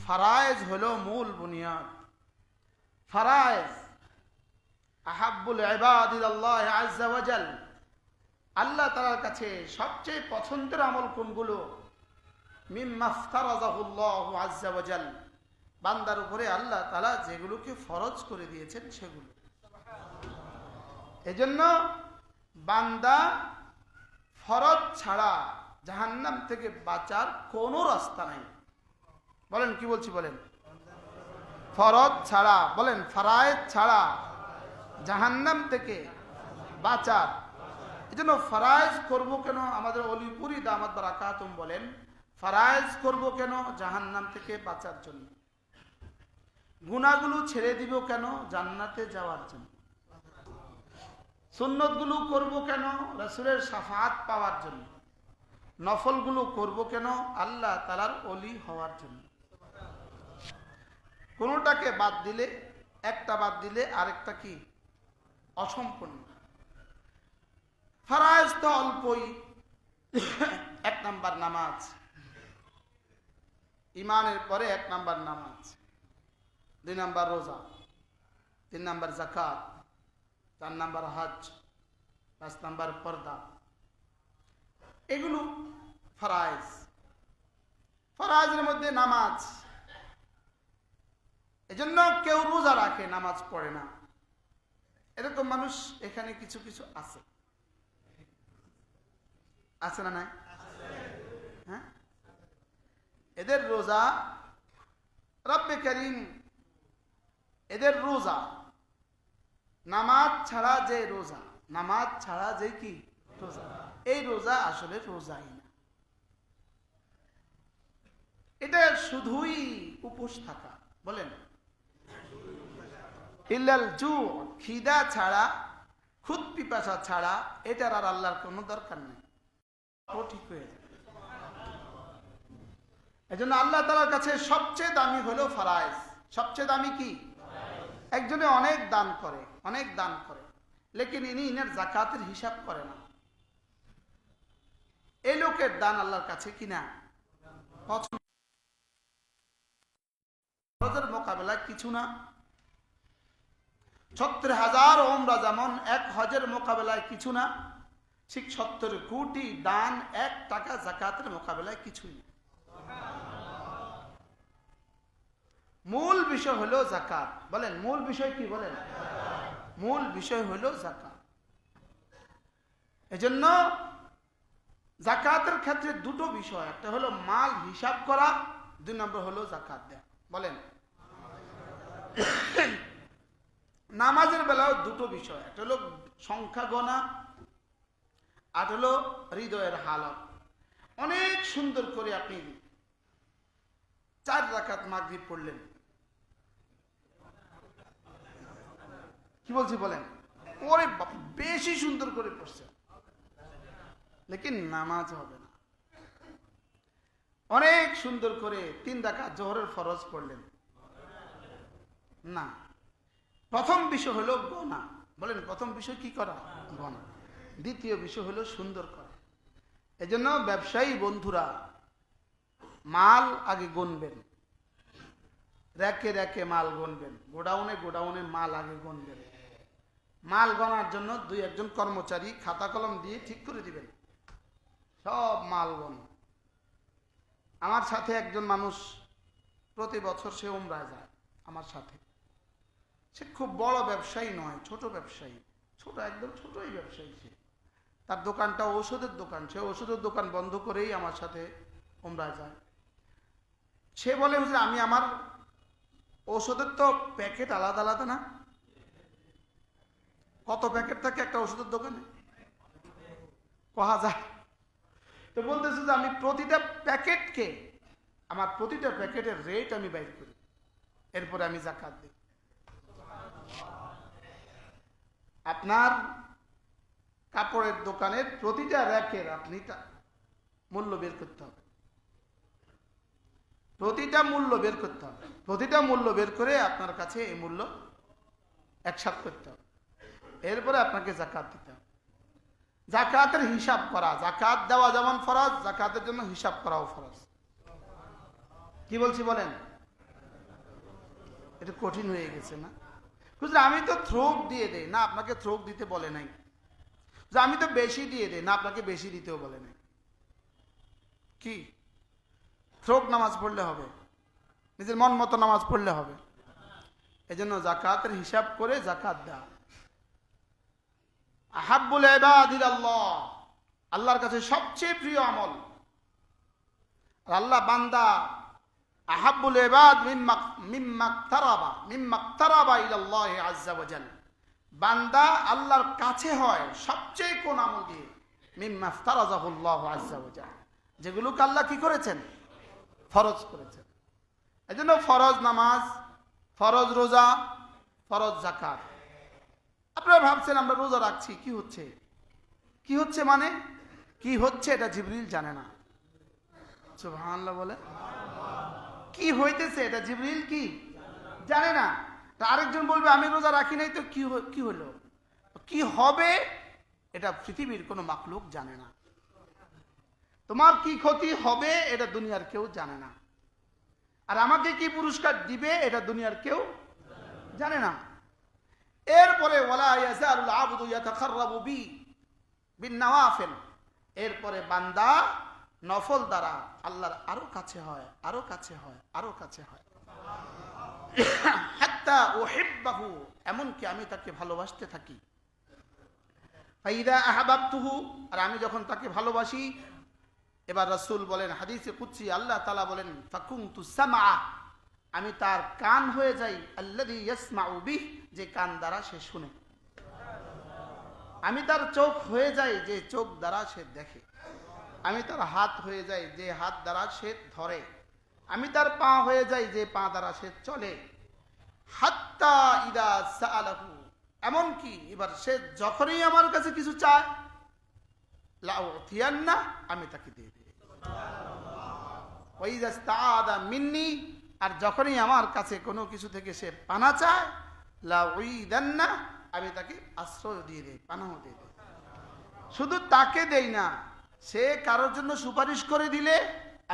ফারায়েজ হলো মূল বুনিয়াদ। ফারায়েজ আহাব্বুল ইবাদ ইলাল্লাহ আযজা ওয়া জাল, আল্লাহ তাআলার কাছে সবচেয়ে পছন্দের আমল কোনগুলো? মিম্মা ইফতারাযাহুল্লাহু আযজা ওয়া জাল, বান্দার উপরে আল্লাহ তাআলা যেগুলোকে ফরজ করে দিয়েছেন সেগুলো। এজন্য বান্দা ফরজ ছাড়া জাহান্নাম থেকে বাঁচার কোনো রাস্তা নাই। বলেন কি বলছি বলেন? ফরজ ছাড়া, বলেন ফারায়েজ ছাড়া জাহান্নাম থেকে বাঁচার। এজন্য ফারায়েজ করব কেন? আমাদের অলিপুরি দামাত বারাকাতুম বলেন, ফারায়েজ করব কেন? জাহান্নাম থেকে বাঁচার জন্য। গুনাহগুলো ছেড়ে দিব কেন? জান্নাতে যাওয়ার জন্য। সুন্নতগুলো করব কেন? রাসূলের শাফাআত পাওয়ার জন্য। নফলগুলো করব কেন? আল্লাহ তাআলার ওলি হওয়ার জন্য। কোনোটাকে বাদ দিলে, একটা বাদ দিলে আরেকটা কি অসম্পূর্ণ। ফারায়েজ তো অল্পই। এক নাম্বার নামাজ, ইমানের পরে এক নাম্বার নামাজ, 2 নাম্বার রোজা, 3 নাম্বার যাকাত, 4 নাম্বার হজ, 5 নাম্বার পর্দা। এগুলো ফারায়েজ। ফারায়েজের মধ্যে নামাজ। এজন্য কেউ রোজা রাখে, নামাজ পড়ে না, এরকম মানুষ এখানে কিছু কিছু আছে। আছে না নাই? হ্যাঁ, এদের রোজা রব্বে কারীম, এদের রোজা নামাজ ছাড়া যে রোজা, নামাজ ছাড়া যে কি রোজা, এই রোজা আসলে রোজাই না। এটা শুধুই উপোস থাকা। বলেন ইল্লাল জু, খিদা ছাড়া, খুদ পিপাসা ছাড়া এটার আর আল্লাহর কোনো দরকার নেই। ও ঠিক হয়ে যায়। এজন্য আল্লাহ তাআলার কাছে সবচেয়ে দামি হলো ফারায়েজ। সবচেয়ে দামি কি? একজনে অনেক দান করে, অনেক দান করে, লেকিন ইনার যাকাতের হিসাব করে না। এই লোকের দান আল্লাহর কাছে কিনা পছন্দ। ফরজের মোকাবেলায় কিছু না। ৭০,০০০ ওমরা যেমন এক হজের মোকাবেলায় কিছু না, ঠিক ৭০ কোটি দান 1 টাকা যাকাতের মোকাবেলায় কিছুই না। মূল বিষয় হলো যাকাত। বলেন মূল বিষয় কি? বলেন মূল বিষয় হলো যাকাত। এজন্য যাকাতের ক্ষেত্রে দুটো বিষয়, একটা হলো মাল হিসাব করা, 2 নম্বর হলো যাকাত দেয়া। বলেন নামাজের বেলাও দুটো বিষয়, একটা হলো সংখ্যা গণা, আর হলো হৃদয়ের হালত। অনেক সুন্দর করে আপনি 4 রাকাত মাগরিব পড়লেন, কি বলছি বলেন, ওরে বেশি সুন্দর করে পড়ছে, লেকিন নামাজ হবে না। অনেক সুন্দর করে 3 রাকাত জোহরের ফরজ পড়লেন, না। প্রথম বিষয় হলো গণা। বলেন প্রথম বিষয় কি করা? গণা। দ্বিতীয় বিষয় হলো সুন্দর করা। এজন্য ব্যবসায়ী বন্ধুরা মাল আগে গুনবেন, র্যাকে র্যাকে মাল গুনবেন, গোডাউনে গোডাউনে মাল আগে গুনবেন। মাল গণার জন্য 2-1 কর্মচারী খাতা কলম দিয়ে ঠিক করে দিবেন, সব মাল গণ। আমার সাথে একজন মানুষ প্রতি বছর সে উমরায় যায় আমার সাথে। সে খুব বড় ব্যবসায়ী নয়, ছোট ব্যবসায়ী, ছোট একদম ছোটই ব্যবসায়ী। সে তার দোকানটা ওষুধের দোকান, সে ওষুধের দোকান বন্ধ করেই আমার সাথে উমরায় যায়। সে বলে যে আমি আমার ওষুধের তো প্যাকেট আলাদা আলাদা না, কত প্যাকেট থাকে একটা ওষুধের দোকানে কহা যায়। তো বলতেছে যে আমি প্রতিটা প্যাকেটকে, আমার প্রতিটা প্যাকেটের রেট আমি বাইর করি, এরপরে আমি যাকাত দিই। আপনার কাপড়ের দোকানের প্রতিটা র্যাকের আপনি মূল্য বের করতে হবে, প্রতিটা মূল্য বের করতে হবে, প্রতিটা মূল্য বের করে আপনার কাছে এই মূল্য একসাথ করতে হবে, এরপরে আপনাকে যাকাত দিতে হবে। যাকাতের হিসাব করা, যাকাত দেওয়া যেমন ফরজ, যাকাতের জন্য হিসাব করাও ফরজ। কি বলছি বলেন? এটা কঠিন হয়ে গেছে না? হুজুর আমি তো থ্রোক দিয়ে দেই, না আপনাকে থ্রোক দিতে বলে নাই। যে আমি তো বেশি দিয়ে দেই, না আপনাকে বেশি দিতেও বলে নাই। কি থ্রোক নামাজ পড়লে হবে? নিজের মন মতো নামাজ পড়লে হবে? এজন্য যাকাতের হিসাব করে যাকাত দেয়া। আহাব্বুল ইবাদ ইলাল্লাহ, আল্লাহর কাছে সবচেয়ে প্রিয় আমল। আর আল্লাহ বান্দা আহাব্বুল ইবাদ মিম্মাক্তারাবা ইলাল্লাহি আযজা ওয়া জাল, বান্দা আল্লাহর কাছে হয় সবচেয়ে কোন আমল দিয়ে? মিম্মাফতারাজাহুল্লাহু আযজা ওয়া জাল, যেগুলোকে আল্লাহ কি করেছেন? ফরজ করেছেন। এজন্য ফরজ নামাজ, ফরজ রোজা, ফরজ যাকাত। আপনারা ভাবছেন আমরা রোজা রাখছি, কি হচ্ছে? কি হচ্ছে মানে কি হচ্ছে এটা জিবরিল জানে না। সুবহানাল্লাহ বলে। কি হইতেছে এটা জিবরিল কি জানে না। আরেকজন বলবে আমি রোজা রাখি নাই, তো কি হলো, কি হবে এটা পৃথিবীর কোনো মাখলুক জানে না। তোমার কি ক্ষতি হবে এটা দুনিয়ার কেউ জানে না। আর আমাকে কি পুরস্কার দিবে এটা দুনিয়ার কেউ জানে না। এরপরে ওয়ালা ইয়াজালুল আবদু ইয়াতাকাররাবু বি বিন-নওয়াফিল, এরপরে বান্দা নফল দ্বারা আল্লাহর আরো কাছে হয়, আরো কাছে হয়, আরো কাছে হয়। হাত্তা উহিব্বাহু, এমনকি আমি তাকে ভালোবাসতে থাকি। ফাইদা আহাবাবতুহু, আর আমি যখন তাকে ভালোবাসি, এবার রাসূল বলেন হাদিসে কুদসি, আল্লাহ তাআলা বলেন ফাকুনতু সামআ, আমি তার কান হয়ে যাই, আল্লাযী ইয়াসমাউ বিহ, যে কান দ্বারা সে শুনে। আমি তার চোখ হয়ে যাই, যে চোখ দ্বারা সে দেখে। আমি তার হাত হয়ে যাই, যে হাত দ্বারা সে ধরে। আমি তার পা হয়ে যাই, যে পা দ্বারা সে চলে। হাত্তা ইদা সাআলাহু, এমনকি এবার সে যখনই আমার কাছে কিছু চায়, লাউতিয়ান্না, আমি তাকে দিয়ে দিই। ওয়া ইযা ইসতাআদা মিন্নি, আর যখনই আমার কাছে কোনো কিছু থেকে সে পানা চায়, লাউইদান্না, আমি তাকে আশ্রয় দিয়ে দেই, পানাহ দিয়ে দেই। শুধু তাকে দেই না, সে কারোর জন্য সুপারিশ করে দিলে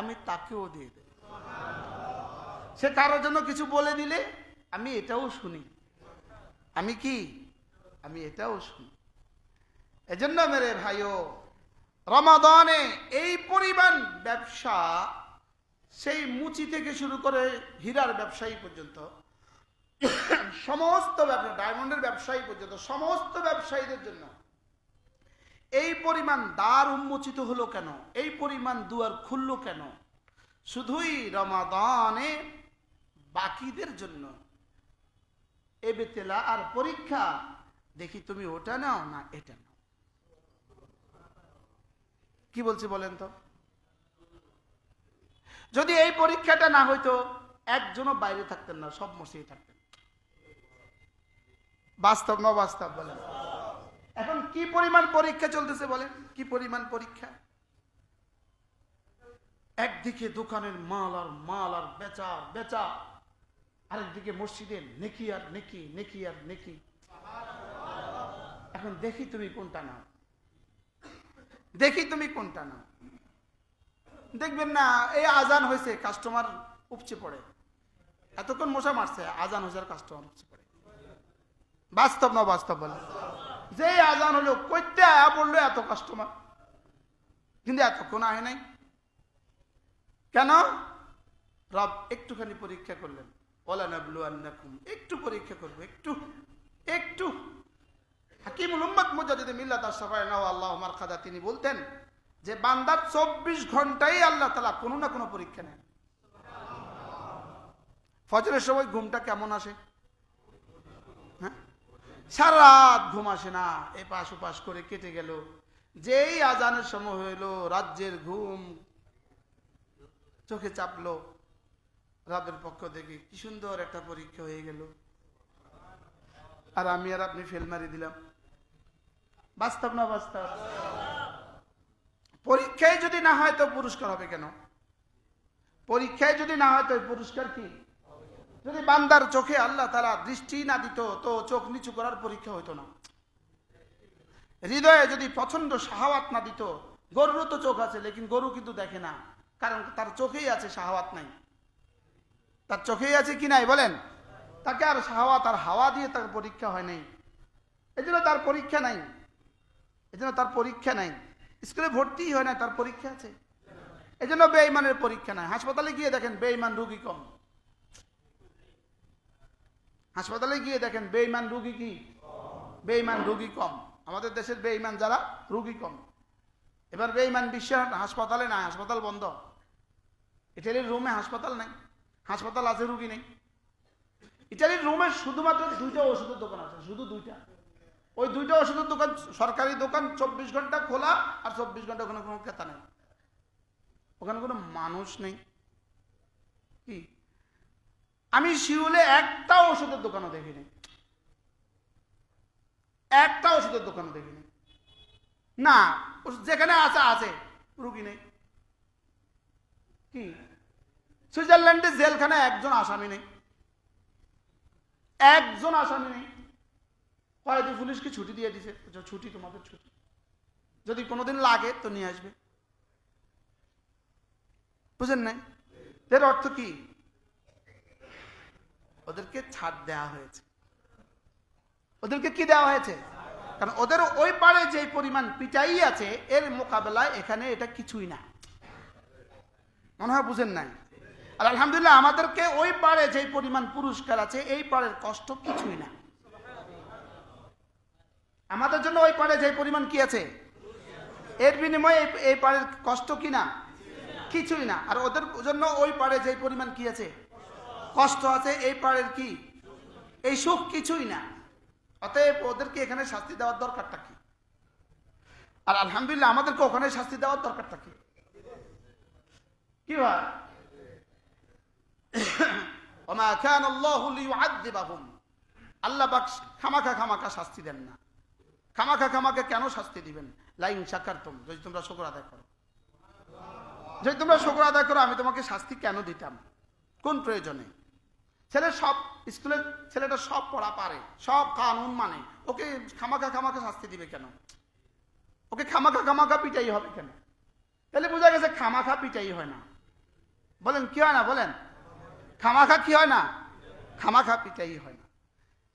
আমি তাকেও দিয়ে দেই। সে কারোর জন্য কিছু বলে দিলে আমি এটাও শুনি। আমি এটাও শুনি। এজন্য মেরে ভাইও, রমাদানে এই পরিমাণ ব্যবসা, সেই মুচি থেকে শুরু করে হীরার ব্যবসায়ী পর্যন্ত, সমস্ত ব্যবসা, ডায়মন্ডের ব্যবসায়ী পর্যন্ত সমস্ত ব্যবসায়ীদের জন্য এই পরিমাণ দ্বার উন্মোচিত হলো কেন? এই পরিমাণ দুয়ার খুললো কেন? শুধুই রমাদানে বাকিদের জন্য। এবতেলা আর পরীক্ষা, দেখি তুমি ওটা নাও না এটা নাও। কি বলছি বলেন তো? যদি এই পরীক্ষাটা না হইতো, একজনও বাইরে থাকতেন না, সব মসজিদে থাকতেন। বাস্তব না বাস্তব বলেন? এখন কি পরিমাণ পরীক্ষা চলতেছে বলেন? কি পরিমাণ পরীক্ষা! একদিকে দোকানের মাল আর বেচা, আরেকদিকে মসজিদে নেকি আর নেকি, নেকি আর নেকি। এখন দেখি তুমি কোনটা নাও, দেখি তুমি কোনটা নাও। দেখবেন না, এই আজান হয়েছে, কাস্টমার উপচে পড়ে। এতক্ষণ মশা মারছে, আজান হয়েছে আর কাস্টমার উপচে পড়ে। বাস্তব না বাস্তব বলে? যে আজান হলো, কইতে আয়া পড়লো এত কাস্টমার, কিন্তু এতক্ষণ আহে নাই কেন? রব একটুখানি পরীক্ষা করলেন। ওয়ালানাবলুয়ান্নাকুম, একটু পরীক্ষা করবো, একটু। হাকিমুল উম্মাত মুজাদ্দিদ মিল্লাত আশ-শাফাঈ আল্লাহু মারকাদা, তিনি বলতেন যে বান্দার 24 ঘন্টাই আল্লাহ তাআলা কোনো না কোনো পরীক্ষা নেন। ফজরের সময় ঘুমটা কেমন আসে? হ্যাঁ, সারা রাত ঘুম আসে না, এপাশ ওপাশ করে কেটে গেল। যেই আজানের সময় হইল, রাজ্যের ঘুম চোখে চাপলো। রবের পক্ষ থেকে কি সুন্দর একটা পরীক্ষা হয়ে গেল, আর আমি আর আপনি ফেল মারি দিলাম। বাস্তব না বাস্তব? পরীক্ষায় যদি না হয় তো পুরস্কার হবে কেন? পরীক্ষায় যদি না হয় তো পুরস্কার কি? যদি বান্দার চোখে আল্লাহ তাআলা দৃষ্টি না দিত, তো চোখ নিচু করার পরীক্ষা হইতো না। হৃদয়ে যদি প্রচন্ড শাহাওয়াত না দিত, গরুরও তো চোখ আছে, লেকিন গরু কিন্তু দেখে না, কারণ তার চোখেই আছে, শাহাওয়াত নাই। তার চোখেই আছে কি নাই বলেন? তাকে আর তার হাওয়া দিয়ে তার পরীক্ষা হয় নাই, এই জন্য তার পরীক্ষা নাই, এই জন্য তার পরীক্ষা নাই। স্কুলে ভর্তি হয় না, তার পরীক্ষা আছে, এই জন্য বেঈমানের পরীক্ষা নাই। হাসপাতালে গিয়ে দেখেন বেঈমান রোগী কম, হাসপাতালে গিয়ে দেখেন বেঈমান রোগী কি, বেঈমান রোগী কম। আমাদের দেশের বেঈমান যারা রোগী কম। এবার বেঈমান বিশ্বের হাসপাতালে নাই, হাসপাতাল বন্ধ। ইটালির রোমে হাসপাতাল নাই, হাসপাতাল আছে, রোগী নেই। ইটালির রোমে শুধুমাত্র 2টা ওষুধের দোকান আছে, শুধু 2টা। ওই 2টা ওষুধের দোকান সরকারি দোকান, 24 ঘন্টা খোলা, আর 24 ঘন্টা ওখানে কোনো ক্রেতা নেই, ওখানে কোনো মানুষ নেই। কি আমি শিউলে একটা ওষুধের দোকানও দেখিনি, একটা ওষুধের দোকানও দেখিনি। না, যেখানে আছে আছে, রুগী নেই। কি সুইজারল্যান্ডে জেলখানায় একজন আসামি নেই, একজন আসামি নেই। হয়তো পুলিশকে ছুটি দিয়ে দিছে, ছুটি, তোমাদের ছুটি, যদি কোনোদিন লাগে তো নিয়ে আসবে। বুঝেন নাই? এর অর্থ কি? ওদেরকে ছাড় দেওয়া হয়েছে। ওদেরকে কি দেওয়া হয়েছে? কারণ ওদের ওই পারে যে পরিমাণ পিটাই আছে, এর মোকাবেলায় এখানে এটা কিছুই না। মনে হয় বুঝেন নাই? আর আলহামদুলিল্লাহ আমাদেরকে ওই পারে যে পরিমাণ পুরস্কার আছে, এই পারের কষ্ট কিছুই না। আমাদের জন্য ওই পারে যে পরিমাণ কি আছে, এর বিনিময়ে এই পারের কষ্ট কি না, কিছুই না। আর ওদের জন্য ওই পারে যে পরিমাণ কি আছে, কষ্ট আছে, এই পারের কি, এই সুখ কিছুই না। অতএব ওদেরকে এখানে শাস্তি দেওয়ার দরকারটা কি? আর আলহামদুলিল্লাহ আমাদেরকে ওখানে শাস্তি দেওয়ার দরকারটা কি? কি ভাই? ওমা কানা আল্লাহু লিয়ুআযযিবাহুম, আল্লাহ পাক খামাখা শাস্তি দেন না। খামাখা কেন শাস্তি দিবেন? লাইন শাকারতুম, যদি তোমরা শুকর আদায় করো, যদি তোমরা শুকর আদায় করো, আমি তোমাকে শাস্তি কেন দিতাম, কোন প্রয়োজনে? স্কুলের ছেলেটা সব পড়া পারে, সব কানুন মানে, ওকে খামাখা শাস্তি দিবে কেন? ওকে খামাখা পিটাই হবে কেন? তাহলে বোঝা গেছে খামাখা পিটাই হয় না। বলেন কি হয় না? বলেন খামাখা কি হয় না? খামাখা পিটাই হয় না।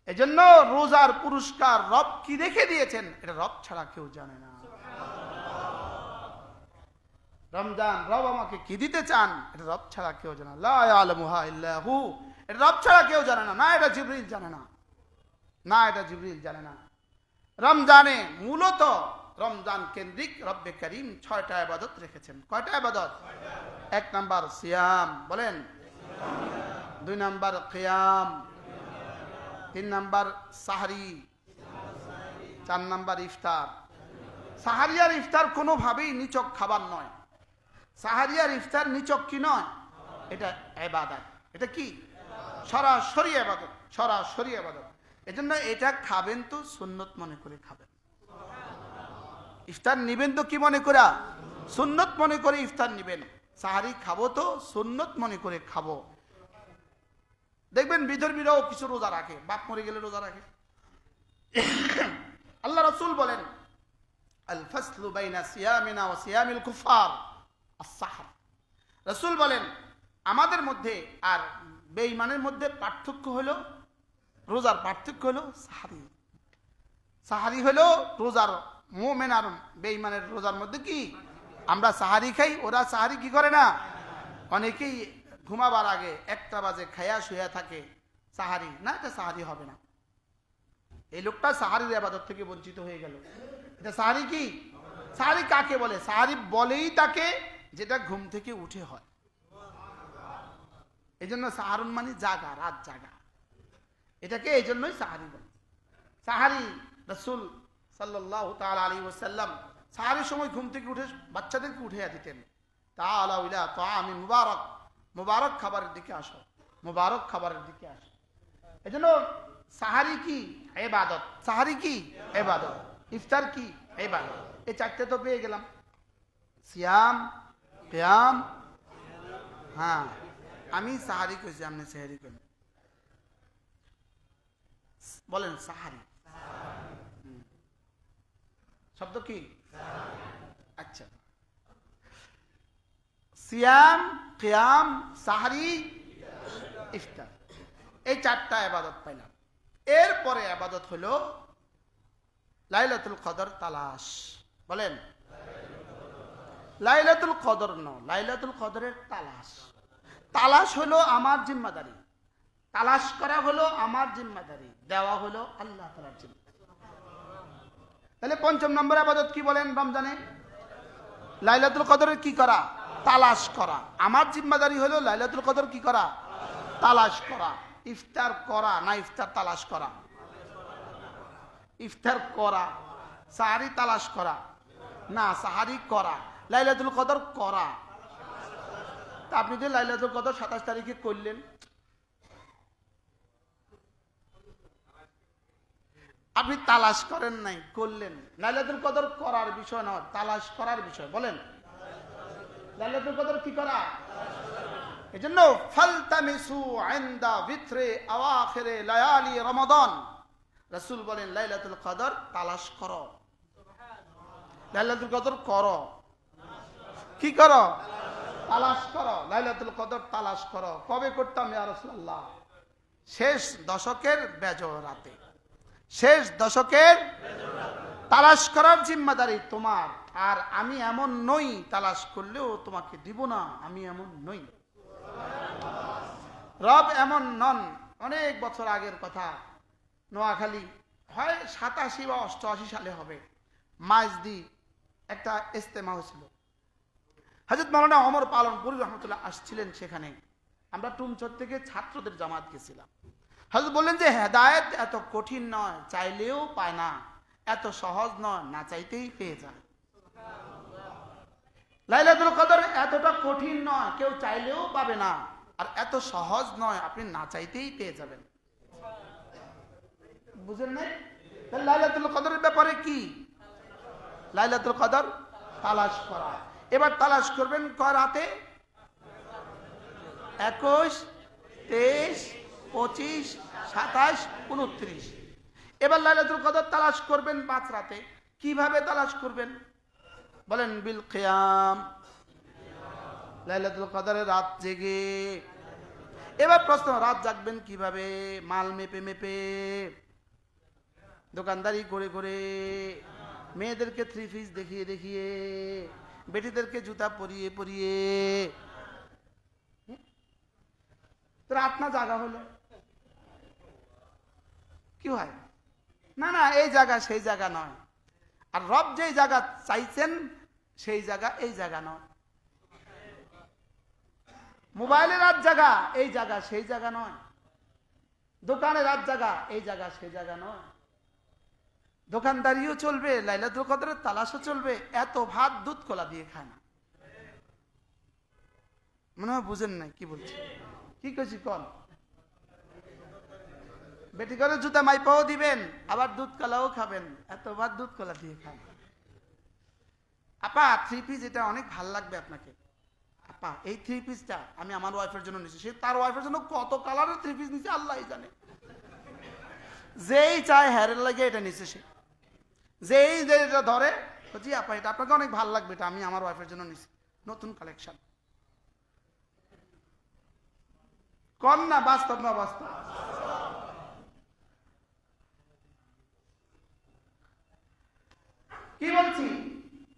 এজন্য রোজার পুরস্কার রব কি রেখে দিয়েছেন, এটা রব ছাড়া কেউ জানে না। রমজান রব আমাকে কি দিতে চান, এটা রব ছাড়া কেউ জানে না। লা ইয়ালামুহা ইল্লা হু, এটা রব ছাড়া কেউ জানে না। না এটা জিবরিল জানে না, না এটা জিবরিল জানে না। রমজানে মূলত রমজান কেন্দ্রিক রব্বে করিম 6টা ইবাদত রেখেছেন। কয়টা ইবাদত? 1 নাম্বার সিয়াম, বলেন। 2 নাম্বার কিয়াম, 3 নাম্বার সাহরি, 4 নাম্বার ইফতার। সাহারি আর ইফতার কোনোভাবেই নিচক খাবার নয়। সাহারি আর ইফতার নিচক কি নয়, এটা ইবাদত। এটা কি? সরাসরি ইবাদত, সরাসরি ইবাদত। এজন্য এটা খাবেন তো সুন্নত মনে করে খাবেন। ইফতার নিবেন তো কি মনে করে? সুন্নত মনে করে ইফতার নিবেন। সাহারি খাবো তো সুন্নত মনে করে খাবো। দেখবেন বিধর্মীরাও কিছু রোজা রাখে, বাপ মরে গেলে রোজা রাখে। আল্লাহ রাসূল বলেন, আল ফাসলু বাইনা সিয়ামিনা ওয়া সিয়ামিল কুফার আস-সাহর। রাসূল বলেন আমাদের মধ্যে আর বেঈমানের মধ্যে পার্থক্য হলো, রোজার পার্থক্য হলো সাহারি। সাহারি হলো রোজার, মুমিন আর বেঈমানের রোজার মধ্যে কি, আমরা সাহারি খাই, ওরা সাহারি কি করে না। অনেকেই ঘুমাবার আগে 1টা বাজে খায়া শুয়ে থাকে, সাহারি না, এটা সাহারি হবে না। এই লোকটা সাহারির ইবাদত থেকে বঞ্চিত হয়ে গেল। এটা সাহারি কি? সাহারি কাকে বলে? সাহারি বলেই তাকে যেটা ঘুম থেকে উঠে হয়। এই জন্য সাহারুন মানে জাগা, রাত জাগা, এটাকে এই জন্যই সাহারি বলে। সাহারি রাসূল সাল্লাল্লাহু তাআলা আলাইহি ওয়াসাল্লাম সাহারির সময় ঘুম থেকে উঠে বাচ্চাদেরকে উঠিয়ে দিতেন, তাআলাউ ইলা তাআমি মুবারাক, মুবারক খাবারের দিকে আসো, মুবারক খাবারের দিকে আসো। এজন্য সাহারি কি? ইবাদত। সাহারি কি? ইবাদত। ইফতার কি? ইবাদত। এই 4টে তো পেয়ে গেলাম, সিয়াম, কিয়াম। হ্যাঁ, আমি সাহারি কইছি, আপনি সেহরি করেন। বলেন সাহারি শব্দ কি? আচ্ছা, সিয়াম, কিয়াম, সাহারি, ইফতার, এই 4টা ইবাদত পাইলাম। এরপরে ইবাদত হলো লাইলাতুল কদর তালাশ। বলেন লাইলাতুল কদর নয়, লাইলাতুল কদরের তালাশ। তালাশ হলো আমার জিম্মাদারি, তালাশ করা হলো আমার জিম্মাদারি, দেওয়া হলো আল্লাহ তাআলার জিম্মাদারি। তাহলে 5 নম্বর ইবাদত কি বলেন রমজানে? লাইলাতুল কদরের কি করা? তালাশ করা। আমার জিম্মাদারি হলো লাইলাতুল কদর কি করা? তালাশ করা। ইফতার করা না ইফতার তালাশ করা? ইফতার করা। সাহারি তালাশ করা না সাহারি করা। লাইলাতুল কদর করা। তা আপনি যে লাইলাতুল কদর 27 তারিখে করলেন, আপনি তালাশ করেন নাই, করলেন। লাইলাতুল কদর করার বিষয় নয়, তালাশ করার বিষয়। বলেন লাইলাতুল কদর কি করা? এজন্য ফালতামিসু ইনদা ভিতরে আওয়াখিরে লায়ালি রমাদান, রাসূল বলেন লাইলাতুল কদর তালাশ করো। লাইলাতুল কদর করো, কি করো? তালাশ করো। লাইলাতুল কদর তালাশ করো। কবে করতাম ইয়া রাসূলুল্লাহ? শেষ দশকের বেজর রাতে। শেষ দশকের তালাশ করার জিম্মাদারি তোমার। আর আমি এমন নই তালাশ করলেও তোমাকে দিব না, আমি এমন নই। রব এমন নন। অনেক বছর আগের কথা, নোয়াখালী হয় 87 বা 88 সালে হবে, মাইজদি একটা ইজতেমা হয়েছিল। হযরত মাওলানা ওমর পালনপুরি রহমতুল্লাহ আসছিলেন সেখানে। আমরা টুমচর থেকে ছাত্রদের জামাত গেছিলাম। হযরত বললেন যে হেদায়েত এত কঠিন নয়, চাইলেও পায় না, এত সহজ নয়, না চাইতেই পেয়ে যায়। লাইলাতুল কদর এতটা কঠিন নয়, কেউ চাইলেও পাবে না, আর এত সহজ নয়, আপনি না চাইতেই পেয়ে যাবেন। বুঝেন নাই? তাহলে লাইলাতুল কদরের ব্যাপারে কি? লাইলাতুল কদর তালাশ করা। এবার তালাশ করবেন কয় রাতে? 21, 23, 25, 27, 29। এবার লাইলাতুল কদর তালাশ করবেন 5 রাতে। কিভাবে তালাশ করবেন? বলেন বিল কিয়াম, লাইলাতুল কদরের রাত জেগে। এবার প্রশ্ন, রাত জাগবেন কিভাবে? মাল মেপে মেপে, দোকানদারি করে করে, মেয়েদেরকে 3 পিস দেখিয়ে দেখিয়ে, বেটিদেরকে জুতা পরিয়ে পরিয়ে। রাত না জাগা হলো কি হয়? না না, এই জায়গা সেই জায়গা নয়। আর রব যেই জায়গা চাইছেন সেই জায়গা এই জায়গা নয়। মোবাইলে রাত জায়গা এই জায়গা সেই জায়গা নয়। দোকানে রাত জায়গা এই জায়গা সেই জায়গা নয়। দোকানদারিও চলবে, লাইলাতুল কদরের তালাশও চলবে। এত ভাত দুধ কলা দিয়ে খায় না। মনে হয় বুঝেন নাই কি বলছি। কি কইছি কোন? বেটি করে জুতা মাইপাও দিবেন, আবার দুধ কলাও খাবেন। এত ভাত দুধ কলা দিয়ে খান। আপা 3 পিস এটা অনেক ভাল লাগবে আপনাকে। আপা এই 3 পিসটা আমি আমার ওয়াইফের জন্য নিছি। সে তার ওয়াইফের জন্য কত কালারের 3 পিস নিছে আল্লাহই জানে। যেই চায় হেয়ারের লাগে এটা নিছে সে। যেই যেটা ধরে জি আপা এটা আপনাকে অনেক ভালো লাগবে, এটা আমি আমার ওয়াইফের জন্য নিছি, নতুন কালেকশন। কম না বাস্তব না বাস্তব? কি বলছি?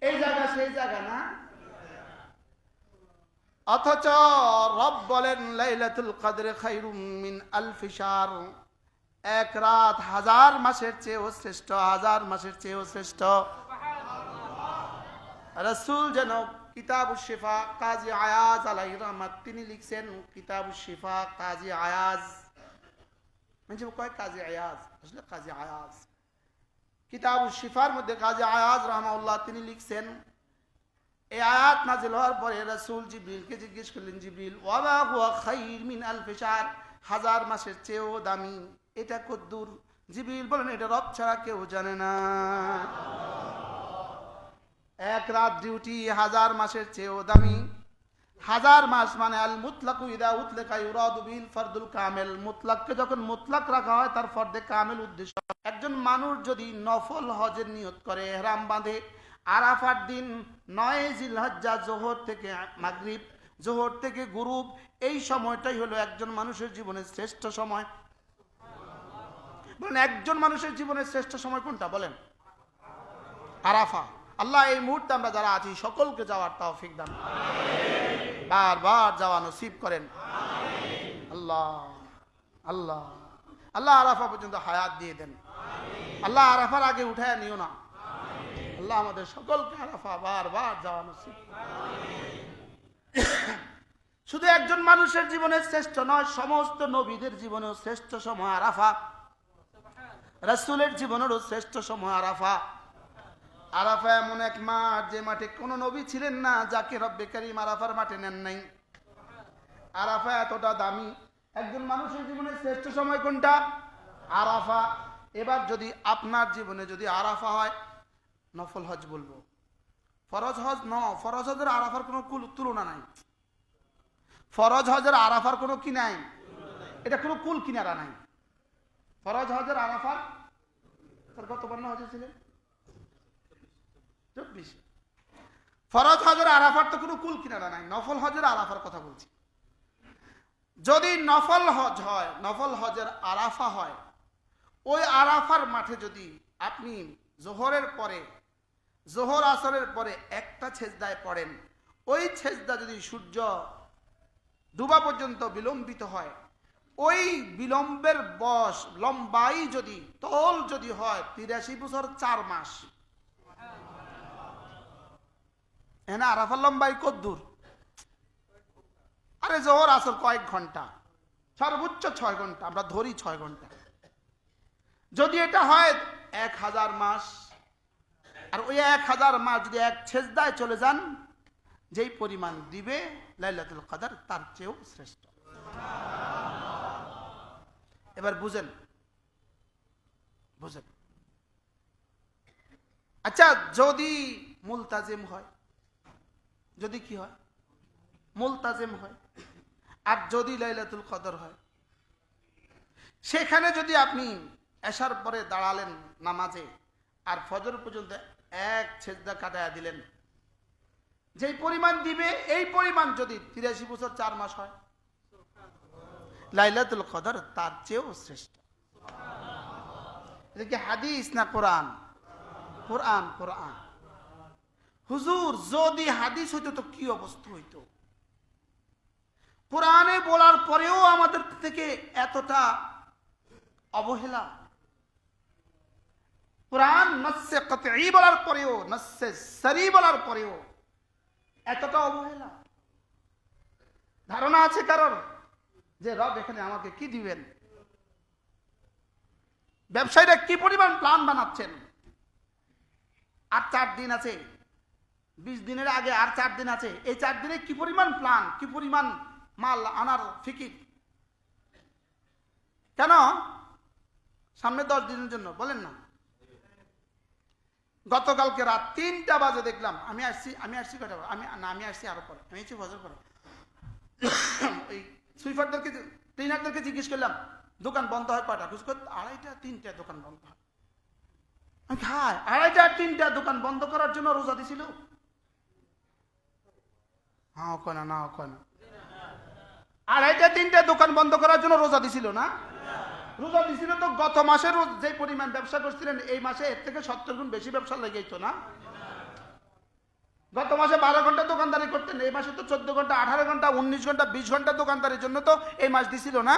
এই জায়গা সেই জায়গা না। অথচ রব বলেন লাইলাতুল কদর খায়রুম মিন আলফি শাহর, এক রাত 1000 মাসের চেয়েও শ্রেষ্ঠ, 1000 মাসের চেয়েও শ্রেষ্ঠ। রাসূল যেন কিতাবুশ শিফা কাজী আয়াজ আলাইহির রহমাত তিনি লিখছেন, কিতাবুশ শিফা কাজী আয়াজ মানে কয় কাজী আয়াজ, আসলে কাজী আয়াজ। কিতাবুশ শিফার মধ্যে কাজী আয়াজ রাহমাহুল্লাহ তিনি লিখছেন, এই আয়াত নাযিল হওয়ার পরে রাসূল জিবরিলকে জিজ্ঞেস করলেন, জিবরিল ওয়া মা হুয়া খায়র মিন আলফি শাহর, 1000 মাসের চেয়েও দামি, এটা কদ্দুর? জিবরিল বলেন এটা রব ছাড়া কেউ জানে না। এক রাত ডিউটি 1000 মাসের চেয়েও দামি। 1000 মাস মানে আল মুতলাকু ইদা উতলাকা ইউরাদু বিল ফারদুল কামিল, মুতলাককে যখন মুতলাক রাখা হয় তার ফরদে কামিল উদ্দেশ্য। একজন মানুষ যদি নফল হজের নিয়ত করে, ইহরাম বাঁধে, আরাফার দিন 9 জিলহজ্জা জোহর থেকে মাগরিব, জোহর থেকে গুরুব, এই সময়টাই হলো একজন মানুষের জীবনের শ্রেষ্ঠ সময়। বলেন একজন মানুষের জীবনের শ্রেষ্ঠ সময় কোনটা বলেন? আরাফা। আল্লাহ এই মুহূর্তে আমরা যারা আছি সকলকে যাওয়ার তৌফিক দান, বারবার যাওয়া নসিব করেন আল্লাহ। আল্লাহ আল্লাহ আরাফা পর্যন্ত হায়াত দিয়ে দেন। আল্লাহ আরাফার আগে উঠায় নিও না। আল্লাহ আমাদের সকলকে আরাফা বারবার যাওয়া নসিব। শুধু একজন মানুষের জীবনে শ্রেষ্ঠ নয়, সমস্ত নবীদের জীবনেও শ্রেষ্ঠ সময় আরাফা, রাসূলের জীবনেরও শ্রেষ্ঠ সময় আরাফা। আরাফা এমন এক মাঠ যে মাঠে কোনো নবী ছিলেন না যাকে রব্বে কারীম আরাফার মাঠে নেন নাই। আরাফা এতটা দামি। একজন মানুষের জীবনে শ্রেষ্ঠ সময় কোনটা? আরাফা। এবার যদি আপনার জীবনে যদি আরাফা হয়, নফল হজ বলবো, ফরজ হজ ফরজ হজের আরাফার কোনো তুলনা নাই। ফরজ হজের আরাফার কোনো কি নাই, এটা কোনো কুল কিনারা নাই। ফরজ হজের আরাফার কত বর্ণ হজ ছিলেন? 24। ফরজ হজের আরাফার তো কোনো কুল কিনারা নাই। নফল হজের আরাফার কথা বলছি। যদি নফল হজ হয়, নফল হজের আরাফা হয়, ওই আরাফার মাঠে যদি আপনি জোহরের পরে, জোহর আসরের পরে একটা সেজদায় পড়েন, ওই সেজদা যদি সূর্য ডুবা পর্যন্ত বিলম্বিত হয়, ওই বিলম্বের বয়স লম্বাই যদি তল যদি হয় 83 বছর 4 মাস। হ্যাঁ, আরাফার লম্বাই কত দূর? আরে জোহর আসর কয়েক ঘন্টা, সর্বোচ্চ 6 ঘন্টা, আমরা ধরি 6 ঘন্টা। যদি এটা হয় 1000 মাস, আর ওই 1000 মাস যদি এক সেজদায় চলে যান, যেই পরিমাণ দিবে লাইলাতুল কদর তার চেয়েও শ্রেষ্ঠ। এবার বুঝেন, বুঝেন। আচ্ছা, যদি মুলতাজিম হয়, যদি কি হয়? মুলতাজিম হয়। আর যদি লাইলাতুল কদর হয়, সেখানে যদি আপনি এশার পরে দাঁড়ালেন নামাজে, আর ফজর পর্যন্ত এক সেজদা কাটায়া দিলেন, যেই পরিমাণ দিবে এই পরিমাণ যদি 83 বছর 4 মাস হয়, লাইলাতুল কদর তার চেয়েও শ্রেষ্ঠ। এটা কি হাদিস না কোরআন? কোরআন, কোরআন। হুজুর, যদি হাদিস হইতো তো কি অবস্থা হইতো? কোরআনে বলার পরেও আমাদের থেকে এতটা অবহেলা। কোরআন নসে কতঈ বলার পরেও, নসে সরি বলার পরেও এতটা অবহেলা। ধারণা আছে কারণ যে রব এখানে আমাকে কি দিবেন? ব্যবসায়ীরা কি পরিমাণ প্ল্যান বানাচ্ছেন। আর 4 দিন আছে, 20 দিনের আগে আর 4 দিন আছে, এই 4 দিনে কি পরিমাণ প্ল্যান, কি পরিমাণ মাল আনার ফিকির। কেন? সামনে 10 দিনের জন্য, বলেন না। গতকালকে রাত 3টা বাজে দেখলাম, আমি আসছি কটা? আমি আসছি আরো পরে, আমি আসছি ফজর পরে। ওই সুইপারদেরকে, ক্লিনারদেরকে জিজ্ঞেস করলাম দোকান বন্ধ হয় কয়টা? 2:30 3টা দোকান বন্ধ হয়। আমি খাই 2:30 3টা দোকান বন্ধ করার জন্য রোজা দিছিল? হ্যাঁ কয় না, না কয় না। 2:30 3টা দোকান বন্ধ করার জন্য রোজা দিছিল না? রোজা দিছিল তো গত মাসের যে পরিমাণ ব্যবসা করছিলেন, এই মাসে এর থেকে 70 গুণ বেশি ব্যবসা লেগেই তো না? গত মাসে 12 ঘন্টা দোকানদারি করতেন, এই মাসে তো 14 ঘন্টা 18 ঘন্টা 19 ঘন্টা 20 ঘন্টা দোকানদারির জন্য তো এই মাস দিছিল না?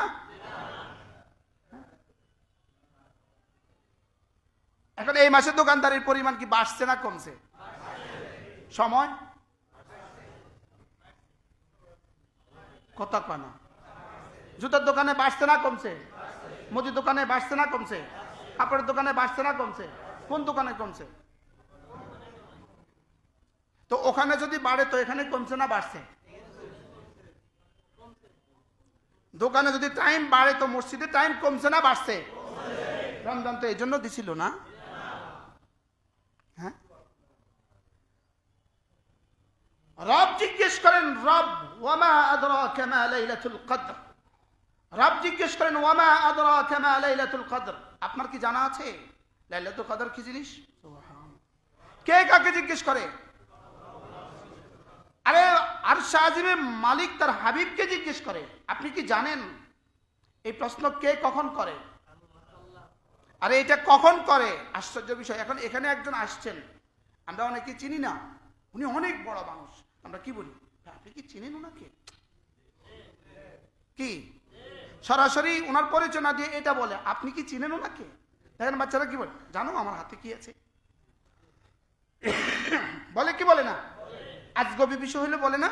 এখন এই মাসে দোকানদারির পরিমাণ কি বাড়ছে না কমছে? সময় কথা কয় না। জুতার দোকানে বাড়ছে না কমছে? মুদির দোকানে বাড়ছে না কমছে? কাপড়ের দোকানে বাড়ছে না কমছে? কোন দোকানে কমছে? তো ওখানে যদি বাড়ে তো এখানে কমছে না বাড়ছে? দোকানে যদি টাইম বাড়ে তো মসজিদে টাইম কমছে না বাড়ছে? রমজান তো এই জন্য দিছিল না? হ্যাঁ, রব জিজ্ঞেস করেন, রব ওয়ামা আদরাকা মা লাইলাতুল কদর। রব জিজ্ঞেস করেন ওয়ামা আদরাকা মা লাইলাতুল কদর, আপনার কি জানা আছে লাইলাতুল কদর কি জিনিস? সুবহানাল্লাহ। কে কাকে জিজ্ঞেস করে? আরে আরশ আজিমের মালিক তার হাবিবকে জিজ্ঞেস করে, আপনি কি জানেন? এই প্রশ্ন কে কখন করে? আরে এটা কখন করে? আশ্চর্য বিষয়। এখন এখানে একজন আসছেন, আমরা অনেকে চিনি না, উনি অনেক বড় মানুষ, আমরা কি বলি, আপনি কি চিনেন ওনাকে? কি সরাসরি ওনার পরিচয় না দিয়ে এটা বলে, আপনি কি চিনেন ওনাকে? দেখেন বাচ্চারা কি বলে, জানো আমার হাতে কি আছে? বলে কি বলে না? আজগবি বিষয় হলে বলে না?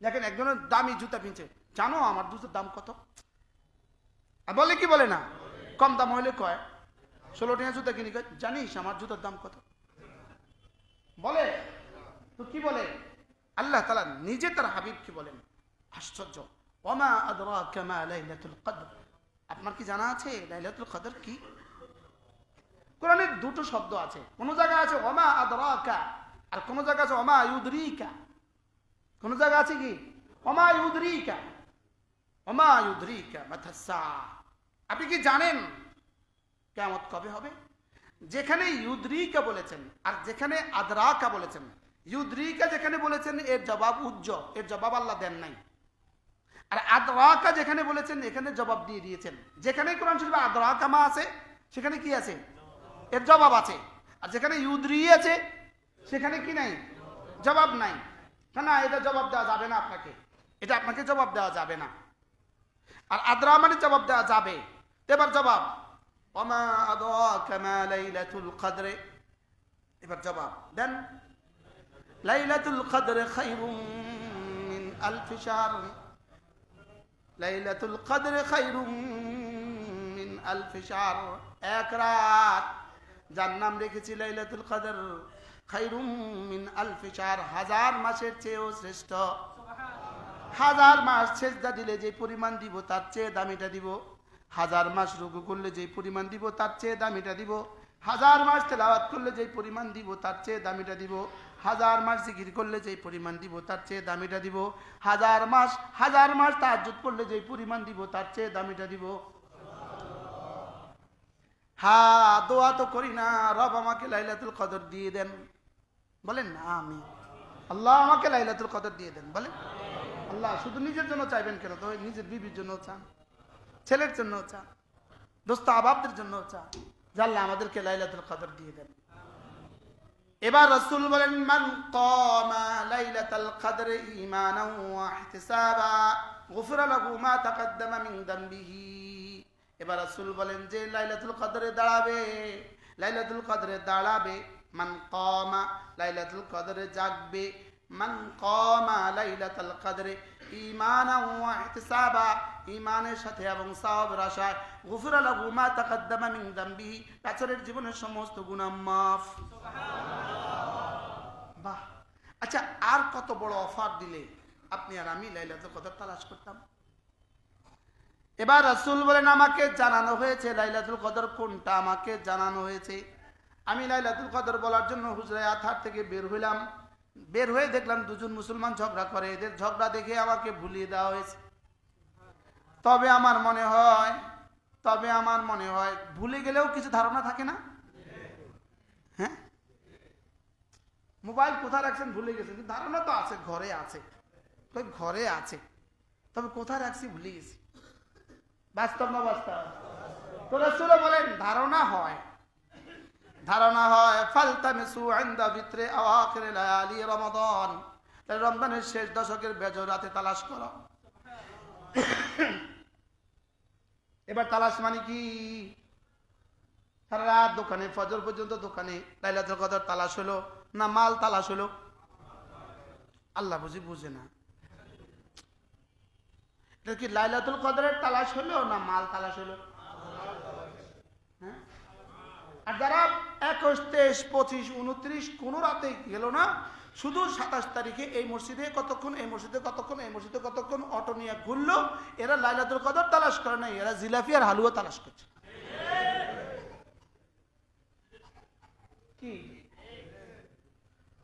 দেখেন একজনের দামি জুতা কিনছে, জানো আমার জুতার দাম কত? আর বলে কি বলে না? কম দাম হলে কয় 16 টাকা জুতা কিনি, জানিস আমার জুতার দাম কত? বলে তো কি বলে? আল্লাহ তাআলা নিজে তার হাবিব কি বলেন? আশ্চর্য। ওমা আদরাকা মা লাইলাতুল কদর, আপনার কি জানা আছে লাইলাতুল কদর কি? কোরআনে দুটো শব্দ আছে, কোন জায়গায় আছে ওমা আদরাকা, আর কোন জায়গায় আছে ওমা ইউদরিকা। কোন জায়গা আছে কি ওমা ইউদরিকা, ওমা ইউদরিকা মাতাসা, আপনি কি জানেন কিয়ামত কবে হবে? যেখানে ইউদরিকা বলেছেন আর যেখানে আদরাকা বলেছেন, ইউদরিকা যেখানে বলেছেন এর জবাব উজ্জ্বল, এর জবাব আল্লাহ দেন নাই। আর আদরাকা যেখানে বলেছেন এখানে জবাব দিয়ে দিয়েছেন। যেখানে কোরআন শরীফে আদরাকা মা আছে সেখানে কি আছে? এর জবাব আছে। আর যেখানে ইউদরি আছে সেখানে কি নাই? জবাব নাই। না, এটা জবাব দেওয়া যাবে না আপনাকে, এটা আপনাকে জবাব দেওয়া যাবে না। আর আদরা মানে জবাব দেওয়া যাবে। এবার জবাব ওমা আদরাকা মা লাইলাতুল কদর, এবার জবাব দেন। লাইলাতুল কদর খায়রুম মিন আলফি শাহর, লাইলাতুল কদর খায়রুম মিন আলফি শাহর, এক রাত যার নাম রেখেছি লাইলাতুল কদর, খায়রুম মিন আলফি শাহর, 1000 মাসের চেয়েও শ্রেষ্ঠ। 1000 মাস সেজদা দিলে যে পরিমাণ দিব তার চেয়ে দামিটা দিব, 1000 মাস রুকু করলে যে পরিমাণ দিব তার চেয়ে দামিটা দিব, 1000 মাস তেলাওয়াত করলে যে পরিমাণ দিব তার চেয়ে দামিটা দিব, 1000 মাস জিকির করলে যে পরিমাণ দিব তার চেয়ে দামিটা দিব, 1000 মাস তাহাজ্জুদ করলে যে পরিমাণ দিব তার চেয়ে দামিটা দিব। হ্যাঁ, দোয়া তো করি না, রব আমাকে লাইলাতুল কদর দিয়ে দেন, বলেন না আমি, আল্লাহ আমাকে লাইলাতুল কদর দিয়ে দেন, বলেন। আল্লাহ শুধু নিজের জন্য চাইবেন কেন? তো নিজের বিবির জন্য চান, ছেলের জন্য চান, দোস্ত আবাবদের জন্য চান, জানলে আমাদেরকে লাইলাতুল কদর দিয়ে দেন। এবার রাসূল বলেন মান কামা লাইলাতুল কদর ঈমানান ওয়া ইহতিসাবা গুফিরা লাহু মা তাকাদ্দামা মিন যামবিহি। এবার রাসূল বলেন যে লাইলাতুল কদরে দাঁড়াবে, লাইলাতুল কদরে দাঁড়াবে, মান কামা লাইলাতুল কদরে জাগবে, মান কামা লাইলাতুল কদরে ঈমানান ওয়া ইহতিসাবা, ঈমানের সাথে এবং সওয়াবের আশায়, গুফিরা লাহু মা তাকাদ্দামা মিন যামবিহি, পেছনের জীবনের সমস্ত গুনাহ মাফ। বাহ, আচ্ছা আর কত বড় অফার দিলে আপনি আর আমি লাইলাতুল কদর তালাশ করতাম। এবার রাসূল বলেন আমাকে জানানো হয়েছে লাইলাতুল কদর কোনটা, আমাকে জানানো হয়েছে। আমি লাইলাতুল কদর বলার জন্য হুজরায়ে আতহার থেকে বের হইলাম, বের হয়ে দেখলাম দুজন মুসলমান ঝগড়া করে, এদের ঝগড়া দেখে আমাকে ভুলিয়ে দেওয়া হয়েছে। তবে আমার মনে হয় ভুলে গেলেও কিছু ধারণা থাকে না? হ্যাঁ, মোবাইল কোথায় রাখছেন ভুলে গেছেন, কিন্তু ধারণা তো আছে, ঘরে আছে, ঘরে আছে, তবে কোথায় রাখছি ভুলে গেছি। বাস্তব না বাস্তব? তো রাসূল বলেন ধারণা হয় ফালতামিসু ইনদা বিত্রে আওয়াখির লায়ালি রমাদান, তাই রমজানের শেষ দশকের বেজর রাতে তালাশ করো। এবার তালাশ মানে কি? সারা রাত দোকানে, ফজর পর্যন্ত দোকানে লাইলাতুল কদর তালাশ হলো না মাল তালাশ হলো? আল্লাহ বুঝে না। এটা কি লাইলাতুল কদরের তালাশ হলো না মাল তালাশ হলো? হ্যাঁ, আর যারা 21, 23, 25, 29 কোন রাতে গেল না, শুধু 27 তারিখে এই মসজিদে কতক্ষণ, এই মসজিদে কতক্ষণ, এই মসজিদে কতক্ষণ অটো নিয়ে ঘুরলো, এরা লাইলাতুল কদর তালাশ করে নাই, এরা জিলাপি আর হালুয়া তালাশ করছে। কি?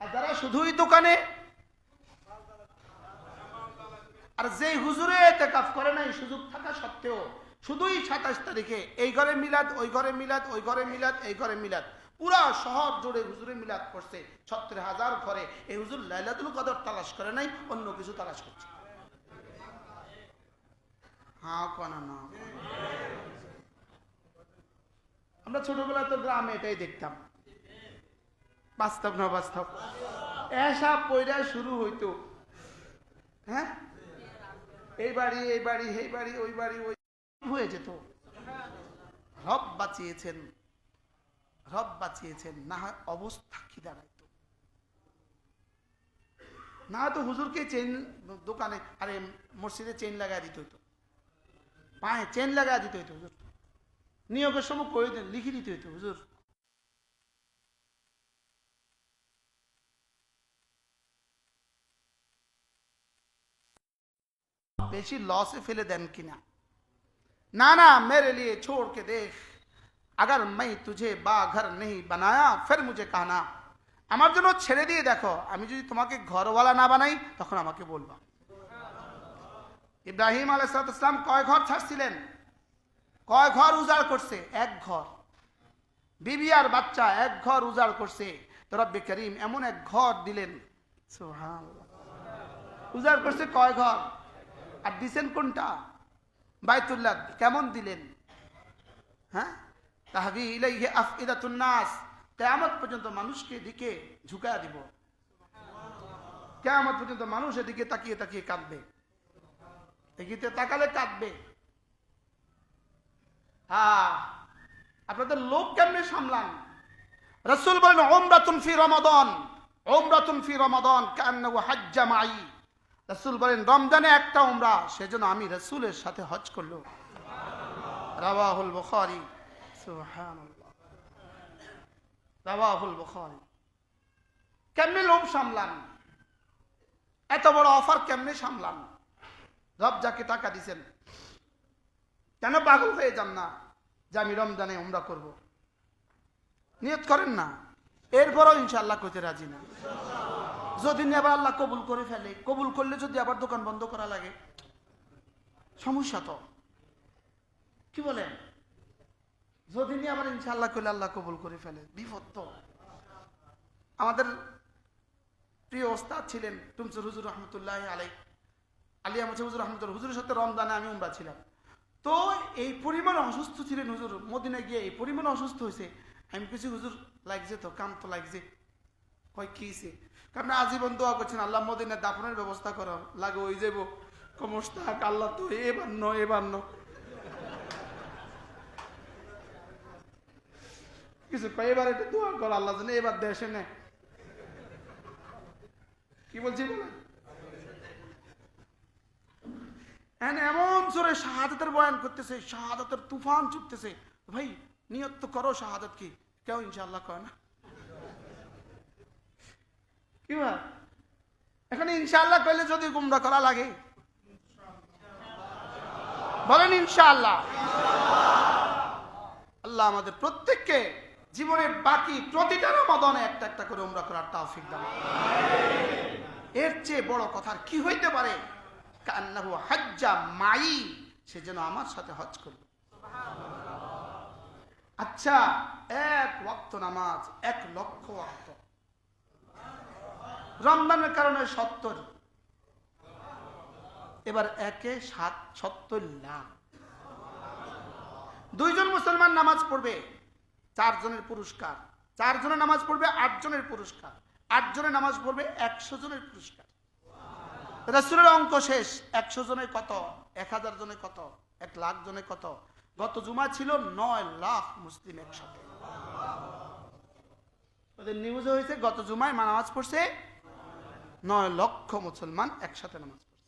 আর যারা শুধুই দোকানে, আর যে হুজুরে ইতিকাফ করে নাই সুযোগ থাকা সত্ত্বেও শুধুই 27 তারিখে এই ঘরে মিলাদ, ওই ঘরে মিলাদ, ওই ঘরে মিলাদ, এই ঘরে মিলাদ, পুরা শহর জুড়ে হুজুরে মিলাদ করছে ৭০,০০০ ঘরে। এই হুজুর লাইলাতুল কদর তালাশ করে নাই, অন্য কিছু তালাশ করছে। হ্যাঁ কোনা না, আমরা ছোটবেলায় তো গ্রামে এটাই দেখতাম। বাস্তব না বাস্তব? এসব পয়রা শুরু হইতো, হ্যাঁ, এই বাড়ি এই বাড়ি এই বাড়ি ওই বাড়ি ওই হয়ে যেত। রব বাঁচিয়েছেন, রব বাঁচিয়েছেন, না হয় অবস্থা কি দাঁড়াইতো। না তো হুজুরকে চেন দোকানে আরে মসজিদে চেন লাগাই দিতে হইতো, পায়ে চেন লাগাই দিতে হইতো। হুজুর নিয়োগের সময় করে লিখে দিতে হইতো, হুজুর বেশি लॉसे ফেলে দেন কিনা। ना ना मेरे लिए छोड़ के देख, अगर मैं तुझे बाघर नहीं बनाया फिर मुझे कहना। আমার জন্য ছেড়ে দিয়ে দেখো, আমি যদি তোমাকে ঘরওয়ালা না বানাই তখন আমাকে বলবা। ইব্রাহিম আলাইহিস সালাম কয় ঘর ছাড়ছিলেন? কয় ঘর উজাড় করছে? এক ঘর। বিবি আর বাচ্চা এক ঘর উজাড় করছে, তো রব্বে করিম এমন এক ঘর দিলেন, সুবহানাল্লাহ। উজাড় করছে কয় ঘর, আর দিছেন কোনটা? বাইতুল্লাহ। কেমন দিলেন? হ্যাঁ, তাহবি ইলাইহি আফইদাতুন নাস, কিয়ামত পর্যন্ত মানুষকে দিকে ঝুঁকায়া দিব। কিয়ামত পর্যন্ত মানুষ এদিকে তাকিয়ে তাকিয়ে কাঁদবে, এদিকে তাকালে কাঁদবে। হ্যাঁ, আপনাদের লোক কেমনে সামলান? রাসূল বলেন উমরাতুন ফি রমাদান, উমরাতুন ফি রমাদান কান্নাহু হাজ্জা মাই। রাসূল বলেন রমজানে একটা উমরা, সেজন্য আমি রাসূলের সাথে হজ করলো। রাওয়াহুল বুখারী। সুবহানাল্লাহ, রাওয়াহুল বুখারী। কেমনে লোভ সামলান? এত বড় অফার কেমনে সামলান? রব যাকে টাকা দিবেন, কেন পাগল হয়ে যান না যে আমি রমজানে উমরা করব? নিয়ত করেন না, এরপরও ইনশাআল্লাহ কইতে রাজি না। যদি আবার আল্লাহ কবুল করে ফেলে, কবুল করলে যদি আবার দোকান বন্ধ করা লাগে, সমস্যা তো। কি বলেন? যদি আবার ইনশাআল্লাহ করলে আল্লাহ কবুল করে ফেলে, বিপদ তো। আমাদের প্রিয় ওস্তাদ ছিলেন টুমসুর হুজুর রহমতুল্লাহ আলাইহি, আলী আহমদ হুজুর রহমতুল্লাহ, হুজুরের সাথে রমজানে আমি উমরা ছিলাম। তো এই পরিমাণ অসুস্থ ছিলেন হুজুর, মদিনায় গিয়ে এই পরিমাণ অসুস্থ হয়েছে। আমি কিছু হুজুর লাগছে তো, কাম তো লাগছে। কয় কিছে? কারণ আজীবন দোয়া করছেন আল্লাহ মদিনায় দাফনের ব্যবস্থা করো, লাগে ওই যাবো কমস্তাক আল্লাহ তো এবার ন এবার ন কিছু কয়, এবার এটা দোয়া করো আল্লাহ জানে এবার দেশে নে। কি বলছি বলেন? এমন জোরে শাহাদাতের বয়ান করতেছে, শাহাদাতের তুফান ছুটতেছে। ভাই নিয়ত তো করো শাহাদাত, কি কেউ ইনশাআল্লাহ কয় না। কি ভাই, এখানে ইনশাআল্লাহ কইলে যদি গুমরা করা লাগে, বলেন ইনশাআল্লাহ। আল্লাহ আমাদের প্রত্যেককে জীবনের বাকি প্রতিটা রমাদানে একটা একটা করে উমরা করার তৌফিক দান। এর চেয়ে বড় কথা কি হইতে পারে? কান্নাহু হাজ্জা মাই, সে যেন আমার সাথে হজ করবে। আচ্ছা, এক ওয়াক্ত নামাজ 1 লক্ষ ওয়াক্ত, রমজানের কারণে 70, এবার 1/7 লাখ। 2 জন মুসলমান নামাজ পড়বে, 4 জনের পুরস্কার। 4 জনের নামাজ পড়বে 8 জনের পুরস্কার। 8 জনের নামাজ পড়বে 100 জনের পুরস্কার। রাসূলের অঙ্ক শেষ। 100 জনে কত? 1000 জনে কত? 1 লাখ জনে কত? গত জুমা ছিল 9 লাখ মুসলিম একসাথে। ওদের নিউজে হয়েছে গত জুমায় নামাজ পড়ছে 9 লক্ষ মুসলমান একসাথে নামাজ পড়ছে।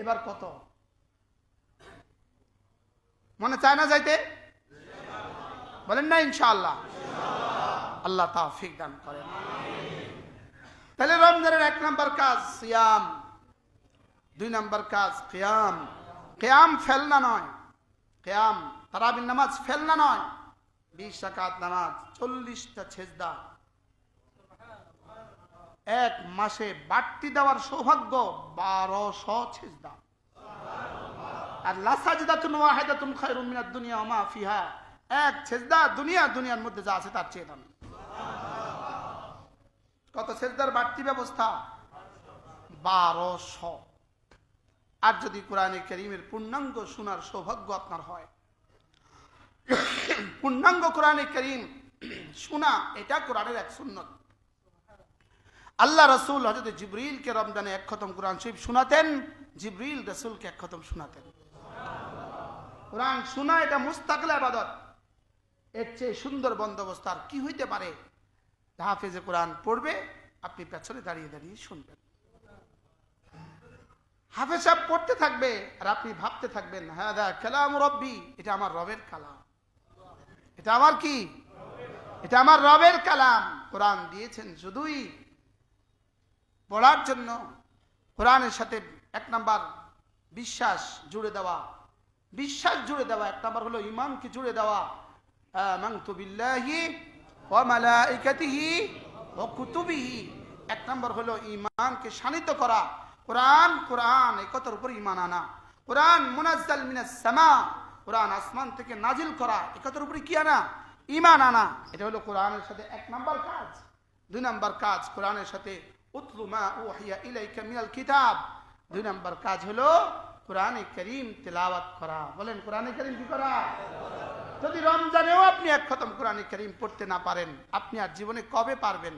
এবার কত? মনে চায় না যাইতে? বলেন না ইনশাআল্লাহ। আল্লাহ তৌফিক দান করেন। তাহলে রমজানের 1 নাম্বার কাজ সিয়াম, 2 নাম্বার কাজ কিয়াম। কিয়াম ফেলনা নয়, কিয়াম তারাবির নামাজ ফেলনা নয়। 20 রাকাত নামাজ, 40টা সেজদা, 1 মাসে বাড়তি দেওয়ার সৌভাগ্য 1200 সেজদা। আর লা সাজদাতুন ওয়াহিদাতুন খায়রুম মিনাদ দুনিয়া ওয়া মা ফিহা, এক সেজদা দুনিয়ার মধ্যে যা আছে তার চেয়ে দামি। কত সেজদার বাড়তি ব্যবস্থা? 1200। আর যদি কোরআনে কারীমের পূর্ণাঙ্গ শোনার সৌভাগ্য আপনার হয়, পূর্ণাঙ্গ কোরআনে কারীম শোনা এটা কোরআনের এক সুন্নত। আল্লাহ রাসূল হযরত জিবরিলকে রমজানে এক খতম কোরআন শরীফ শোনাতেন, জিবরিল রাসূলকে এক খতম শোনাতেন। কোরআন শোনা এটা মুস্তাকিল ইবাদত। এর চেয়ে সুন্দর বন্দোবস্ত আর কি হইতে পারে? হাফেজে কোরআন পড়বে, আপনি পেছনে দাঁড়িয়ে দাঁড়িয়ে শুনবেন। হাফেজ সাহেব পড়তে থাকবে আর আপনি ভাবতে থাকবেন, হাদা কালাম রব্বি, এটা আমার রবের কালাম। এটা আমার কি? এটা আমার রবের কালাম। কোরআন দিয়েছেন শুধুই পড়ার জন্য। কোরআনের সাথে এক নাম্বার বিশ্বাস জুড়ে দেওয়া। বিশ্বাস জুড়ে দেওয়া এক নাম্বার হলো ঈমানকে জুড়ে দেওয়া। আমানতু বিল্লাহি ওয়া মালাইকাতিহি ওয়া কুতুবিহি। এক নাম্বার হলো ঈমানকে শানিত করা। কোরআন এই কথার উপর ঈমান আনা। কোরআন মুনাজ্জাল মিনাস সামা, কোরআন আসমান থেকে নাজিল করা, এই কথার উপরে কি আনা? ঈমান আনা। এটা হলো কোরআনের সাথে এক নাম্বার কাজ। দুই নাম্বার কাজ কোরআনের সাথে উতলু মা উহিয়া ইলাইকা মিনাল কিতাব। দুই নাম্বার কাজ হলো কোরআনে কারীম তেলাওয়াত করা। বলেন কোরআনে কারীম কি করা? যদি রমজানেও আপনি এক খতম কোরআনে কারীম পড়তে না পারেন, আপনি আর জীবনে কবে পারবেন?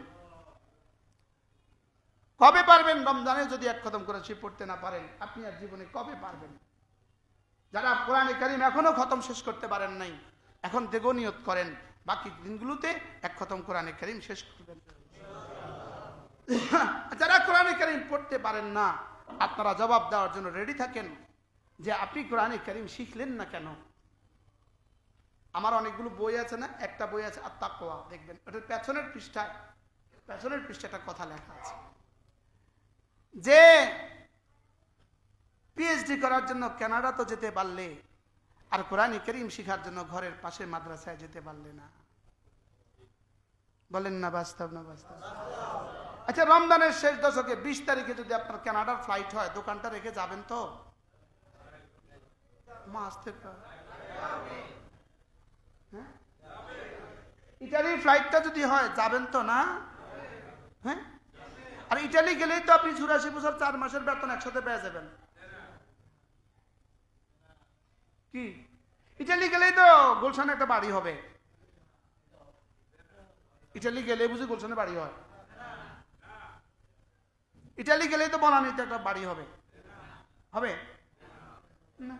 কবে পারবেন? রমজানে যদি এক খতম কোরআন শরীফ পড়তে না পারেন, আপনি আর জীবনে কবে পারবেন? যারা কোরআনে কারীম এখনো খতম শেষ করতে পারেন নাই, এখন থেকে নিয়ত করেন বাকি দিনগুলোতে এক খতম কোরআনে কারীম শেষ করবেন। যারা কোরআনে কারীম পড়তে পারেন না, আপনারা জবাব দেওয়ার জন্য রেডি থাকেন যে আপনি কোরআনে কারীম শিখলেন না কেন? আমার অনেকগুলো বই আছে না, একটা বই আছে আত-তাকওয়া, দেখবেন ওটার পেছনের পৃষ্ঠাটা কথা লেখা আছে যে পিএইচডি করার জন্য কানাডা তো যেতে পারলে, আর কোরআনে কারীম শেখার জন্য ঘরের পাশে মাদ্রাসায় যেতে পারলে না। বলেন না বাস্তব না বাস্তব? আচ্ছা, রমজানের শেষ দশকে 20 তারিখে যদি আপনার কানাডার ফ্লাইট হয়, দোকানটা রেখে যাবেন তো? ইটালির ফ্লাইটটা যদি হয়, যাবেন তো না? হ্যাঁ, আর ইটালি গেলেই তো আপনি 84 বছর 4 মাসের বেতন একসাথে পেয়ে যাবেন। কি ইটালি গেলেই তো গুলশানে একটা বাড়ি হবে? ইটালি গেলে বুঝি গুলশানে বাড়ি হয়? ইটালি গেলেই তো বনানীতে একটা বাড়ি হবে? হবে না?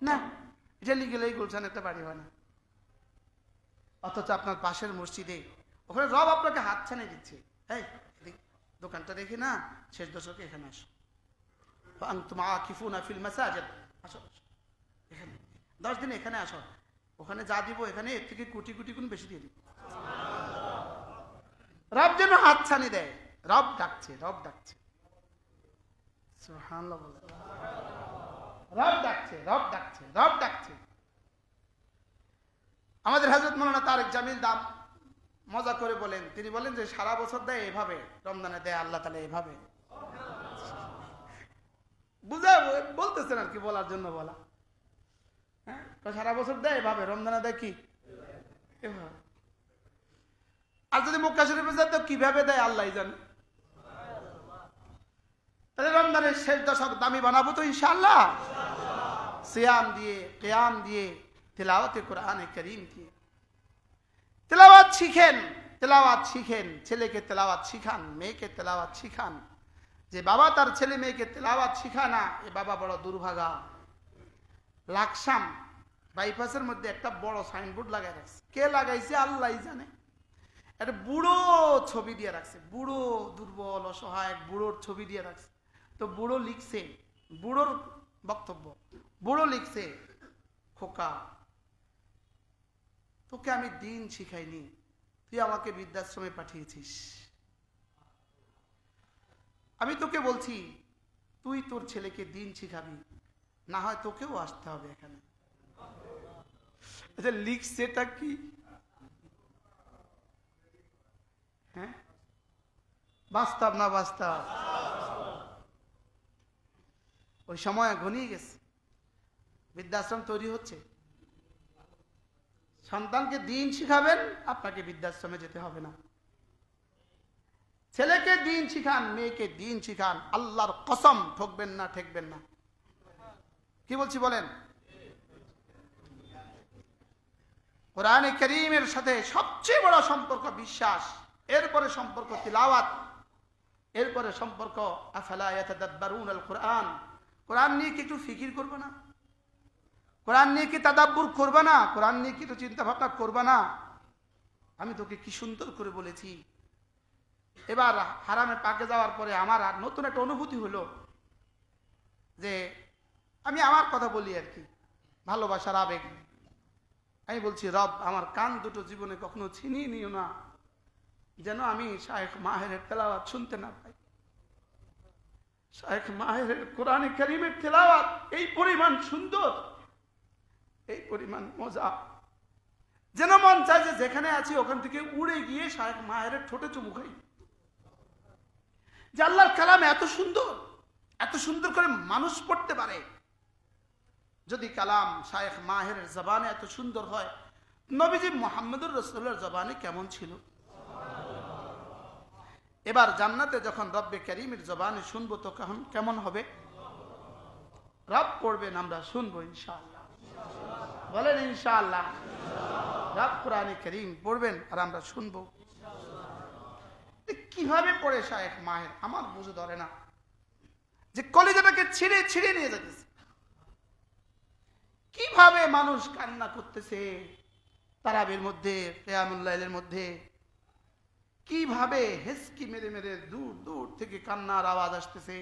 না, ইটালি গেলেই গুলশানে একটা বাড়ি হয় না। অথচ আপনার পাশের মসজিদে ওখানে রব আপনাকে হাত ছানি দিচ্ছে, এই দোকানটা রেখে না শেষ দশকে এখানে আসো, আনতুম আকিফুনা ফিল মাসাজিদ, আসো এখানে 10 দিন এখানে আসো, ওখানে যা দিব এখানে এর থেকে কোটি কোটি গুণ বেশি দিয়ে দিব। রব যেন হাত ছানি দেয়। রব ডাকছে, রব ডাকছে, সুবহানাল্লাহ বলে, রব ডাকছে, রব ডাকছে, রব ডাকছে। আমাদের হযরত মাওলানা তারেক জামিল দাম মজা করে বলেন, তিনি বলেন যে সারা বছর দেয় এভাবে, রমজানে দেয় আল্লাহ তাআলা এভাবে। বুঝা বলতেছেন আর কি, বলার জন্য বলা। হ্যাঁ, সারা বছর দেয় এভাবে, রমজানে দেয় কি এভাবে। আর যদি মক্কা শরীফে যায় তো কিভাবে দেয় আল্লাহই জানে। তাহলে রমজানের শেষ দশক দামি বানাবো তো ইনশাআল্লাহ, সিয়াম দিয়ে, কিয়াম দিয়ে, তিলাওয়াতে কোরআনে কারীম দিয়ে। তেলাওয়াত শিখেন, তেলাওয়াত শিখেন, ছেলেকে তেলাওয়াত শিখান, মেয়েকে তেলাওয়াত শিখান। যে বাবা তার ছেলে মেয়েকে তেলাওয়াত শিখায় না, এ বাবা বড় দুর্ভাগা। লাকসাম বাইপাসের মধ্যে একটা বড় সাইনবোর্ড লাগাই রাখছে, কে লাগাইছে আল্লাহই জানে। একটা বুড়ো ছবি দিয়ে রাখছে, বুড়ো দুর্বল অসহায় বুড়োর ছবি দিয়ে রাখছে। তো বুড়ো লিখছে, বুড়োর বক্তব্য, বুড়ো লিখছে, খোকা তোকে আমি দিন শিখাইনি, তুই আমাকে বৃদ্ধাশ্রমে পাঠিয়েছিস। আমি তোকে বলছি তুই তোর ছেলেকে দিন শিখাবি, না হয় তোকেও আসতে হবে এখানে। আচ্ছা, লিখছেটা কি? হ্যাঁ, বাস্তব না বাস্তব? ওই সময় ঘনিয়ে গেছে, বৃদ্ধাশ্রম তৈরি হচ্ছে। সন্তানকে দিন শিখাবেন, আপনাকে বৃদ্ধাশ্রমে যেতে হবে না। ছেলেকে দিন শিখান, মেয়েকে দিন শিখান, আল্লাহর কসম ঠকবেন না, ঠেকবেন না। কি বলছি বলেন? কোরআনে কারীমের সাথে সবচেয়ে বড় সম্পর্ক বিশ্বাস, এরপরে সম্পর্ক তিলাওয়াত, এরপরে সম্পর্ক আফালা ইয়াতাদাব্বারুনাল কোরআন। কোরআন নিয়ে কি একটু ফিকির করবে না? কোরআন নিয়ে কি তাদাব্বুর করবে না? কোরআন নিয়ে কি একটু চিন্তা ভাবনা করবে না? আমি তোকে কি সুন্দর করে বলেছি। এবার হারামে পাকে যাওয়ার পরে আমার আর নতুন একটা অনুভূতি হলো যে আমি আমার কথা বলি আর কি, ভালোবাসার আবেগ। আমি বলছি, রব আমার কান দুটো জীবনে কখনো ছিনিয়ে নিও না, যেন আমি শায়েখ মাহেরের তেলাওয়াত শুনতে না পাই। শায়েখ মাহেরের কোরআনে কারীমের তেলাওয়াত এই পরিমাণ সুন্দর, এই পরিমাণ মজা, যেন মন চায় যে যেখানে আছি ওখান থেকে উড়ে গিয়ে শায়েখ মাহেরের ঠোঁটে চুমু খাই। যে আল্লাহর কালাম এত সুন্দর, এত সুন্দর করে মানুষ পড়তে পারে। যদি কালাম শায়েখ মাহেরের জবানে এত সুন্দর হয়, নবীজি মুহাম্মদুর রাসূলুল্লাহর জবানে কেমন ছিল? এবার জান্নাতে যখন রব্বে কারীমের জবানে শুনবো তো কেমন হবে? রব পড়বেন, আমরা শুনবো ইনশাআল্লাহ। বলেন ইনশাআল্লাহ। রব কোরআনে কারীম পড়বেন আর আমরা শুনবো। কিভাবে পড়ে শায়েখ মাহের আমার বুঝে ধরে না, যে কলিজাটাকে ছিঁড়ে ছিঁড়ে নিয়ে যেতেছে। কিভাবে মানুষ কান্না করতেছে তারাবির মধ্যে, কিয়ামুল লাইলের মধ্যে, কিভাবে হেসকি মেরে মেরে দূর দূর থেকে কান্নার আওয়াজ আসতেছে।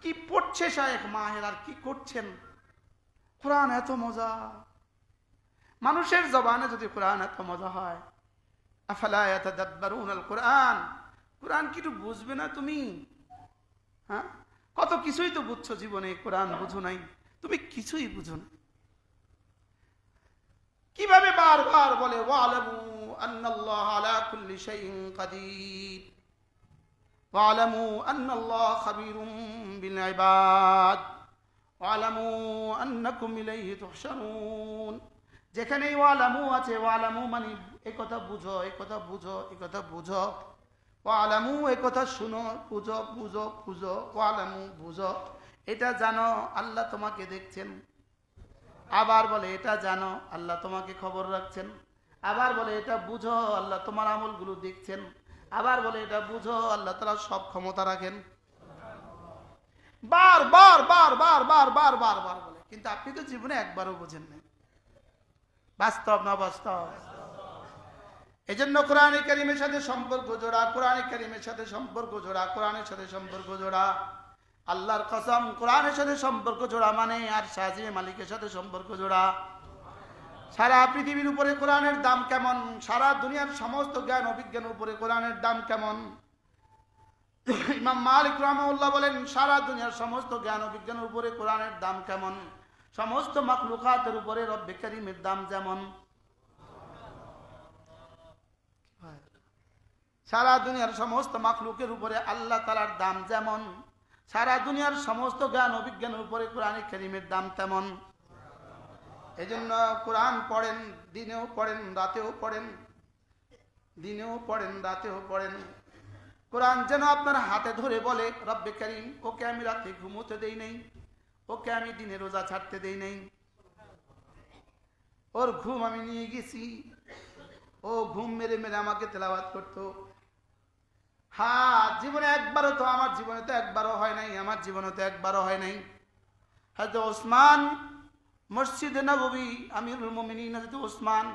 কি পড়ছে শায়েখ মাহের আর কি করছেন? কোরআন এত মজা। মানুষের জবানে যদি কোরআন এত মজা হয়, আফালা ইয়াতাদাব্বারুনাল কোরআন, কোরআন কি একটু বুঝবে না তুমি? হ্যাঁ, কত কিছুই তো বুঝছো জীবনে, কোরআন বুঝো নাই, তুমি কিছুই বুঝো না। কিভাবে বারবার বলে ওয়ালামু আন্নাল্লাহ আলা কুল্লি শাইইন কাদির, ওয়ালামু আন্নাল্লাহ খাবীরুম বিল ইবাদ, ওয়ালামু আন্নাকুম ইলাইহি তুহশারুন। যেখানেই ওয়ালামু আছে, ওয়ালামু মানে এই কথা বুঝো, এই কথা বুঝো, এই কথা বুঝো। ওয়ালামু এই কথা শুনো, বুঝো বুঝো বুঝো, ওয়ালামু বুঝো। এটা জানো আল্লাহ তোমাকে দেখছেন। আবার বলে এটা জানো আল্লাহ তোমাকে খবর রাখছেন। আবার বলে এটা বুঝো আল্লাহ তোমার আমলগুলো দেখছেন। আবার বলে এটা বুঝো আল্লাহ তাআলা সব ক্ষমতা রাখেন। বার বার বার বার বার বার বার বার বলে, কিন্তু আপনি তো জীবনে একবারও বোঝেন নাই। বাস্তব না বাস্তব? এই জন্য কোরআনে কারীমের সাথে সম্পর্ক জোড়া, কোরআনে কারীমের সাথে সম্পর্ক জোড়া, কোরআনের সাথে সম্পর্ক জোড়া। আল্লাহর কসম, কোরআনের সাথে সম্পর্ক জোড়া মানে আর শাহজিয়ে মালিকের সাথে সম্পর্ক জোড়া। সারা পৃথিবীর উপরে কোরআনের দাম কেমন, সারা দুনিয়ার সমস্ত জ্ঞান অভিজ্ঞানের উপরে কোরআনের দাম কেমন? ইমাম মালিক রাহমাহুল্লাহ বলেন, সারা দুনিয়ার সমস্ত জ্ঞান অভিজ্ঞানের উপরে কোরআনের দাম কেমন? সমস্ত মাখলুকাতের উপরে রব্বে কারীমের দাম যেমন। সারা দুনিয়ার সমস্ত মাখলুকের উপরে আল্লাহ তাআলার দাম যেমন, সারা দুনিয়ার সমস্ত জ্ঞান অভিজ্ঞানের উপরে কোরআনে কারীমের দাম তেমন। এই জন্য কোরআন পড়েন, দিনেও পড়েন রাতেও পড়েন, দিনেও পড়েন রাতেও পড়েন। কোরআন যেন আপনার হাতে ধরে বলে, রব্বে কারীম ওকে আমি রাতে ঘুমোতে দেই নাই, ওকে আমি দিনে রোজা ছাড়তে দেই নাই, ওর ঘুম আমি নিয়ে গেছি, ও ঘুম মেরে মেরে আমাকে তেলাওয়াত করতো। হ্যাঁ, জীবনে একবারও তো, আমার জীবনে তো একবারও হয় নাই, আমার জীবনে তো একবারও হয় নাই। হযরত ওসমান মসজিদে নববী, আমিরুল মুমিনিন হযরত ওসমান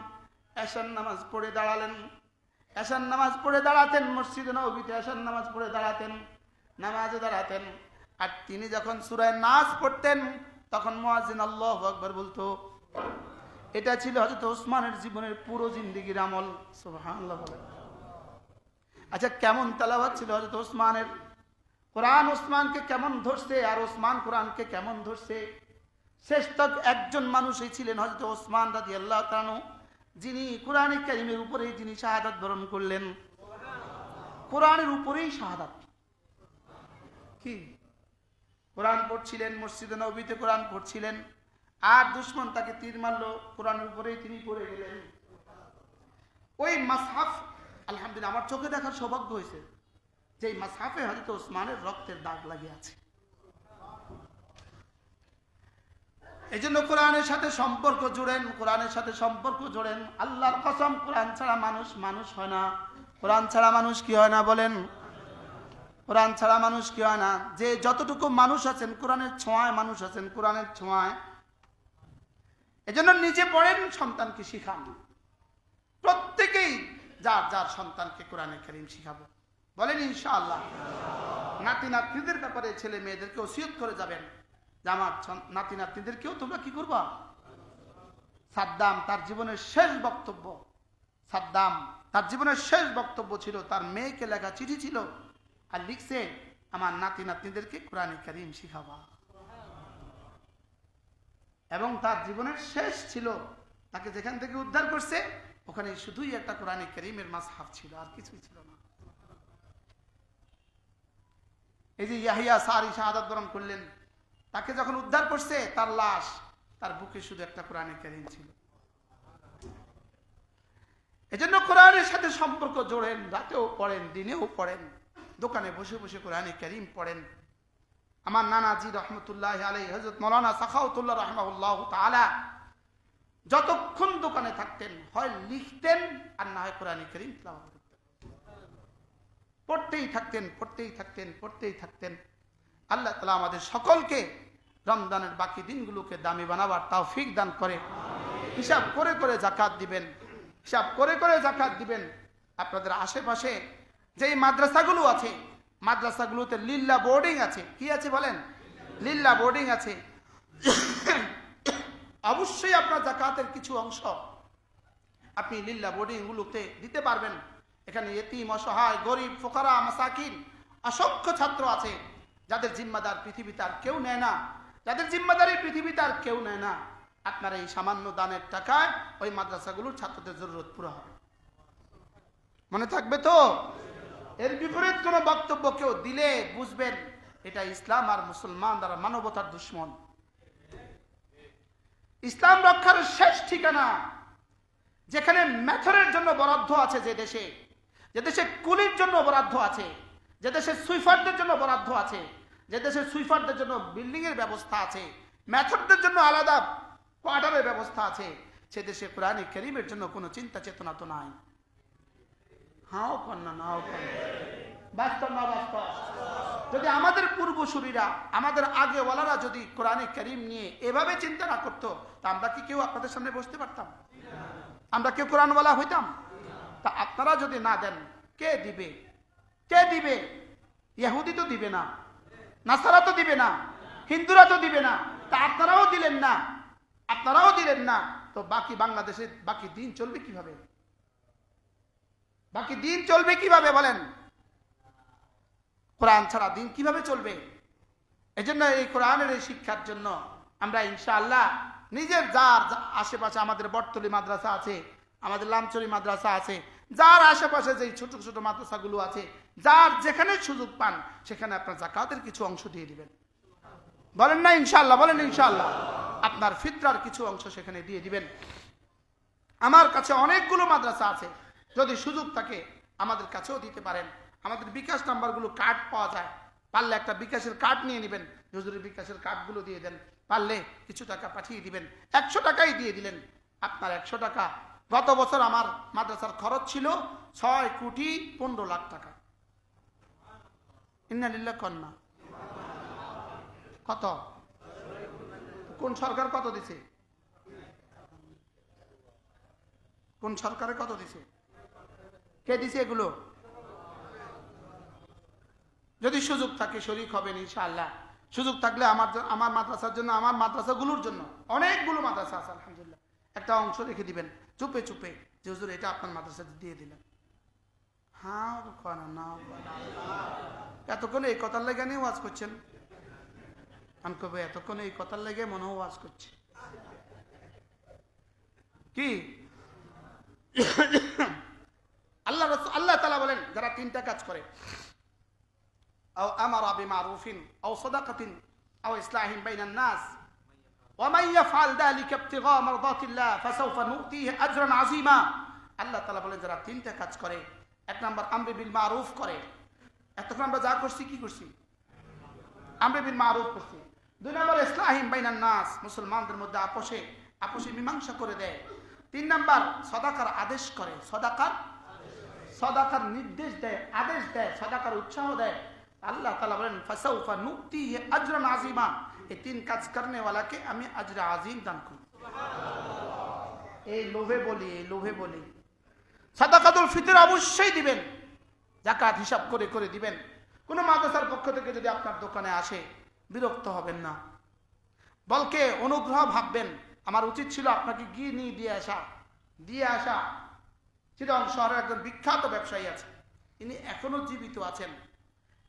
এশার নামাজ পড়ে দাঁড়ালেন। এশার নামাজ পড়ে দাঁড়াতেন মসজিদে নববীতে, এশার নামাজ পড়ে দাঁড়াতেন, নামাজে দাঁড়াতেন। আর তিনি যখন সূরা নাস পড়তেন তখন মুয়াজ্জিন আল্লাহু আকবার বলতো। এটা ছিল হযরত ওসমানের জীবনের পুরো জিন্দেগির আমল। সুবহানাল্লাহ বলেন। আচ্ছা, কেমন তেলাওয়াত ছিল হযরত ওসমানের? কোরআন ওসমানকে কেমন ধরছে আর ওসমান কোরআনকে কেমন ধরছে? শ্রেষ্ঠ একজন মানুষই ছিলেন হযরত ওসমান রাদিয়াল্লাহু তাআলা, যিনি কোরআনে কারীমের উপরেই যিনি শাহাদাত বরণ করলেন। কোরআনের উপরেই শাহাদাত। কি কোরআন পড়ছিলেন, মসজিদে নববীতে কোরআন পড়ছিলেন, আর দুশমন তাকে তীর মারলো, কোরআনের উপরেই তিনি পড়ে গেলেন। ওই মাসহাফ, আলহামদুলিল্লাহ আমার চোখে দেখার সৌভাগ্য হয়েছে যে এই মাসহাফে হযরত ওসমানের রক্তের দাগ লাগিয়ে আছে। এই জন্য কোরআনের সাথে সম্পর্ক জুড়েন, কোরআনের সাথে সম্পর্ক জোড়েন। আল্লাহর কসম, কোরআন ছাড়া মানুষ মানুষ হয় না। কোরআন ছাড়া মানুষ কি হয় না বলেন? কোরআন ছাড়া মানুষ কি হয় না? যে যতটুকু মানুষ আছেন কোরআনের ছোঁয়ায় মানুষ আছেন, কোরআনের ছোঁয়ায়। এজন্য নিজে পড়েন, সন্তানকে শিখান। প্রত্যেকেই যার যার সন্তানকে কোরআনে কারীম শিখাবো, বলেন ইনশাআল্লাহ। নাতি নাতনিদের ব্যাপারে ছেলে মেয়েদেরকে ওসিয়ত করে যাবেন যে আমার নাতি নাতনিদেরকেও তোমরা কি করবা। সাদ্দাম তার জীবনের শেষ বক্তব্য, সাদ্দাম তার জীবনের শেষ বক্তব্য ছিল, তার মেয়েকে লেখা চিঠি ছিল, আর লিখছে আমার নাতি নাতনিদেরকে কোরআনে কারীম শিখাবা। এবং তার জীবনের শেষ ছিল, তাকে যেখান থেকে উদ্ধার করছে ওখানে শুধুই একটা কোরআনে কারীমের মাসহাফ ছিল, আর কিছুই ছিল না। এই যে ইয়াহিয়া সারি শাহাদাত বরণ করলেন, তাকে যখন উদ্ধার করছে তার লাশ, তার বুকে শুধু একটা কোরআনে কারীম ছিল। এজন্য কোরআনের সাথে সম্পর্ক জোড়েন, রাতেও পড়েন, দিনেও পড়েন, দোকানে বসে বসে কোরআনে কারীম পড়েন। আমার নানাজি রহমতুল্লাহ আলাইহি হযরত মাওলানা সাখাওয়াতুল্লাহ রাহিমাহুল্লাহ তাআলা যতক্ষণ দোকানে থাকতেন হয় লিখতেন আর না হয় কোরআনে কারীম তিলাওয়াত করতেন। পড়তেই থাকতেন, পড়তেই থাকতেন, পড়তেই থাকতেন। আল্লাহ তাআলা আমাদের সকলকে রমজানের বাকি দিনগুলোকে দামি বানাবার তৌফিক দান করে। হিসাব করে করে যাকাত দিবেন, হিসাব করে করে যাকাত দিবেন। আপনাদের আশেপাশে যেই মাদ্রাসাগুলো আছে, মাদ্রাসাগুলোতে লিল্লা বোর্ডিং আছে। কি আছে বলেন? লিল্লা বোর্ডিং আছে। অবশ্যই আপনার যাকাতের কিছু অংশ আপনি লিল্লা বোর্ডিং গুলোতে দিতে পারবেন। এখানে ইতিম, অসহায়, গরিব, ফোকারা, মাসাকিন অসংখ্য ছাত্র আছে যাদের জিম্মাদার পৃথিবীতে আর কেউ নেয় না, যাদের জিম্মাদারি পৃথিবীতে আর কেউ নেয় না। আপনার এই সামান্য দানের টাকায় ওই মাদ্রাসাগুলোর ছাত্রদের জরুরত পুরো হবে। মনে থাকবে তো? এর বিপরীত কোন বক্তব্য কেউ দিলে বুঝবেন এটা ইসলাম আর মুসলমান দ্বারা মানবতার দুশ্মন। ইসলাম রক্ষার শেষ ঠিকানা যেখানে মেথরের জন্য বরাদ্দ আছে, যে দেশে কুলির জন্য বরাদ্দ আছে, যে দেশে সুইফারদের জন্য বরাদ্দ আছে, যে দেশে সুইফারদের জন্য বিল্ডিং এর ব্যবস্থা আছে, মেথরদের জন্য আলাদা কোয়ার্টারের ব্যবস্থা আছে, সে দেশে কোরআনে কারীমের জন্য কোনো চিন্তা চেতনা তো নাই। হাও কন্যা নাও কন্যা, বাস্তব না বাস্তব? যদি আমাদের পূর্বসূরীরা, আমাদের আগেওয়ালারা যদি কোরআনে কারীম নিয়ে এভাবে চিন্তা না করতো, তা আমরা কি কেউ আপনাদের সামনে বসতে পারতাম? আমরা কেউ কোরআনওয়ালা হইতাম? তা আপনারা যদি না দেন কে দিবে? কে দিবে? ইহুদি তো দিবে না, নাসারা তো দিবে না, হিন্দুরা তো দিবে না, তা আপনারাও দিলেন না, আপনারাও দিলেন না, তো বাকি বাংলাদেশে বাকি দিন চলবে কিভাবে? বাকি দিন চলবে কিভাবে বলেন? কোরআন ছাড়া দিন কিভাবে চলবে? এজন্য এই কোরআনের এই শিক্ষার জন্য আমরা ইনশাআল্লাহ নিজের যার আশেপাশে, আমাদের বটতলী মাদ্রাসা আছে, আমাদের লামচুরি মাদ্রাসা আছে, যার আশেপাশে যে ছোট ছোট মাদ্রাসাগুলো আছে, যার যেখানে সুযোগ পান সেখানে আপনার যাকাতের কিছু অংশ দিয়ে দিবেন। বলেন না ইনশাআল্লাহ? বলেন ইনশাআল্লাহ। আপনার ফিতরার কিছু অংশ সেখানে দিয়ে দিবেন। আমার কাছে অনেকগুলো মাদ্রাসা আছে, যদি সুযোগ থাকে আমাদের কাছেও দিতে পারেন। আমাদের বিকাশ নাম্বারগুলো কার্ড পাওয়া যায়, পারলে একটা বিকাশের কার্ড নিয়ে নেবেন, হুজুরের বিকাশের কার্ডগুলো দিয়ে দেন, পারলে কিছু টাকা পাঠিয়ে দিবেন। 100 টাকাই দিয়ে দিলেন, আপনার 100 টাকা। গত বছর আমার মাদ্রাসার খরচ ছিল 6,15,00,000 টাকা। ইন্না লিল্লাহি কন্যা কত? কোন সরকার কত দিছে? কোন সরকারে কত দিছে? কে দিছে এগুলো? যদি সুযোগ থাকে শরীক হবেন ইনশাআল্লাহ। সুযোগ থাকলে আমার মাদ্রাসার জন্য, আমার মাদ্রাসাগুলোর জন্য, অনেকগুলো মাদ্রাসা আছে আলহামদুলিল্লাহ, একটা অংশ রেখে দিবেন চুপে চুপে, যে হুজুর এটা আপনার মাদ্রাসাতে দিয়ে দিলেন। হ্যাঁ না, এতক্ষণ এই কথার লেগে নিয়ে ওয়াজ করছেন? আমি কবে এতক্ষণ এই কথার লেগে মনে ওয়াজ করছে কি? আল্লাহ তাআলা বলেন যারা 3টা কাজ করে, আও আমারা বিমারুফিন আও সাদাকাতিন আও ইসলাহিন বাইনান নাস, ومن يفعل ذلك ابتغاء مرضات الله فسوف نؤتيه اجرا عظيما আল্লাহ তাআলা বলেন যারা তিনটা কাজ করে, এক নাম্বার আমরে বিল মারুফ করে, এতক্ষণ আমরা যা করছি কি করছি, আমরে বিল মারুফ করছি। দুই নাম্বার ইসলাহিম বাইনান নাস, মুসলমানদের মধ্যে আপোষে মীমাংসা করে দেয়। তিন নাম্বার সদাকার আদেশ করে, সদাকার নির্দেশ দেয়, আদেশ দেয়, সদাকার উৎসাহ দেয়। আল্লাহ তাআলা বলেন ফাসাউফা নুতিহি আজরান আযীমা, এই তিন কাজ করনে ওয়ালাকে আমি আজরে আযীম দান করব। এই লোভে বলি সাদাকাতুল ফিতর অবশ্যই দিবেন, যাকাত হিসাব করে করে দিবেন। কোন মাদ্রাসার পক্ষ থেকে যদি আপনার দোকানে আসে বিরক্ত হবেন না, বলকে অনুগ্রহ ভাববেন আমার উচিত ছিল আপনাকে গিয়ে নিয়ে দিয়ে আসা। চিটাগং শহরের একজন বিখ্যাত ব্যবসায়ী আছে, ইনি এখনো জীবিত আছেন।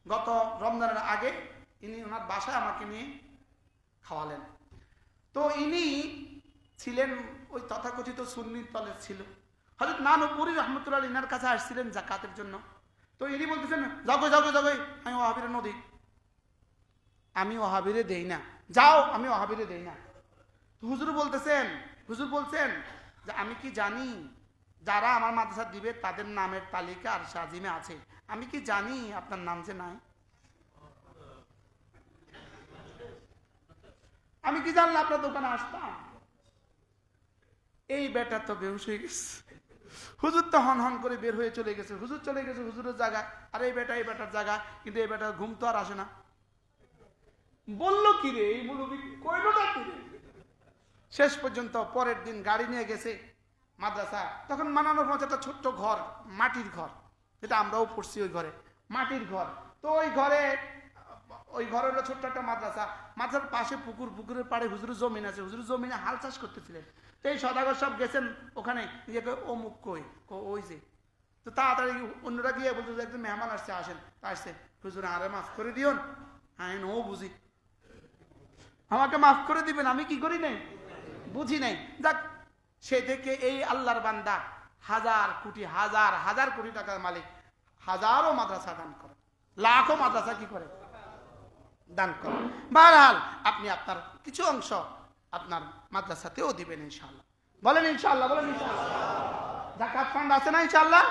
গত রমজানের আগে ইনি ওনার বাসায় আমাকে নিয়ে খাওয়ালেন। তো ইনি ছিলেন ওই তথাকথিত সুন্নির তলে ছিল। হযরত নানুপুরি রহমতুল্লাহ ইনার কাছে আসছিলেন যাকাতের জন্য। তো ইনি বলতেছেন যাগো আমি ওয়াহাবিরে নদী, আমি ওয়াহাবিরে দেই না, যাও আমি ওয়াহাবিরে দেই না। তো হুজুর বলছেন যে আমি কি জানি যারা আমার মাদ্রাসা দিবে তাদের নামের তালিকা আর সাজিমে আছে, আমি কি জানি আপনার নাম যে নাই? আমি কি জানলাম আপনার দোকানে আসতাম? এই বেটা তো বেহুশ হয়ে গেছে। হুজুর তো হন করে বের হয়ে চলে গেছে, হুজুরের জায়গা, আর এই বেটার জায়গা, কিন্তু এই বেটার ঘুম তো আর আসে না। বললো কি রে এই মুরব্বি, কইলোটা কি রে? শেষ পর্যন্ত পরের দিন গাড়ি নিয়ে গেছে মাদ্রাসা। তখন মানানোর মতো একটা ছোট্ট ঘর, মাটির ঘর, যেটা আমরাও পড়ছি, ওই ঘরে মাটির ঘর। তো ওই ঘরে হলো ছোট্ট একটা মাদ্রাসার পাশে পুকুরের পাড়ে হুজুরের জমিন আছে, হুজুরের জমিনে হাল চাষ করতেছিলেন। তো এই সদাগর সব গেছেন ওখানে, অমুক ওই যে। তো তাড়াতাড়ি অন্যরা গিয়ে বলতে একজন মেহমান আসছে, আসেন। তা আসছে, হুজুর আরে মাফ করে দিওন, হ্যাঁ ও বুঝি, আমাকে মাফ করে দিবেন, আমি কি করি নাই, বুঝি নাই। যাক, সে থেকে এই আল্লাহর বান্দা হাজার কোটি টাকার মালিক, হাজারো মাদ্রাসা দান করে, লাখো মাদ্রাসা কি করে দান করে। বহরহাল আপনি আপনার কিছু অংশ আপনার মাদ্রাসাতেও দিবেন ইনশাআল্লাহ। বলেন ইনশাআল্লাহ, বলেন ইনশাআল্লাহ। যাকাত ফান্ড আছে না ইনশাআল্লাহ,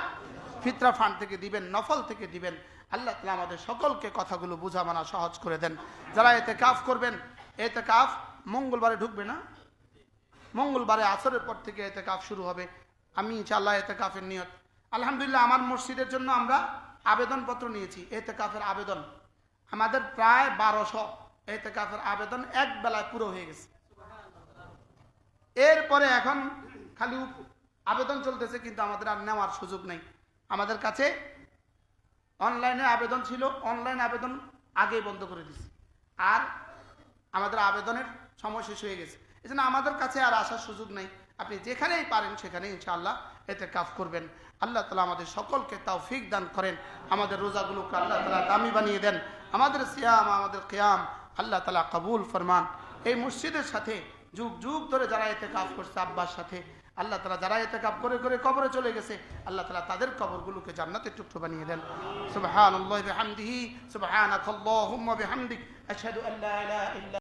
ফিতরা ফান্ড থেকে দিবেন, নফল থেকে দিবেন। আল্লাহ তাআলা আমাদের সকলকে কথাগুলো বুঝা মানা সহজ করে দেন। যারা ইতিকাফ করবেন, ইতিকাফ মঙ্গলবারে ঢুকবে না, মঙ্গলবারে আসরের পর থেকে ইতিকাফ শুরু হবে। আমি ইনশাআল্লাহ ইতিকাফের নিয়ত, আলহামদুলিল্লাহ আমার মসজিদের জন্য আমরা আবেদনপত্র নিয়েছি। ইতিকাফের আবেদন আমাদের প্রায় 1200 ইতিকাফের আবেদন এক বেলায় পুরো হয়ে গেছে। এরপরে এখন খালি আবেদন চলতেছে, কিন্তু আমাদের আর নেওয়ার সুযোগ নেই। আমাদের কাছে অনলাইনে আবেদন ছিল, অনলাইন আবেদন আগেই বন্ধ করে দিয়েছি, আর আমাদের আবেদনের সময় শেষ হয়ে গেছে। এই জন্য আমাদের কাছে আর আসার সুযোগ নেই। আপনি যেখানেই পারেন সেখানে ইনশাআল্লাহ ইতিকাফ করবেন। আল্লাহ তাআলা আমাদের সকলকে তৌফিক দান করেন, আমাদের রোজাগুলোকে আল্লাহ তাআলা দামি বানিয়ে দেন, আমাদের সিয়াম, আমাদের কিয়াম আল্লাহ তাআলা কবুল ফরমান। এই মসজিদের সাথে যুগ যুগ ধরে যারা ইতিকাফ করছে আব্বার সাথে, আল্লাহ তাআলা যারা ইতিকাফ করে করে কবরে চলে গেছে, আল্লাহ তাআলা তাদের কবরগুলোকে জান্নাতের টুকরো বানিয়ে দেন। সুবহানাল্লাহি ওয়া বিহামদিহি, সুবহানাকাল্লাহুম্মা বিহামদিক, আশহাদু আল্লা ইলাহা ইল্লা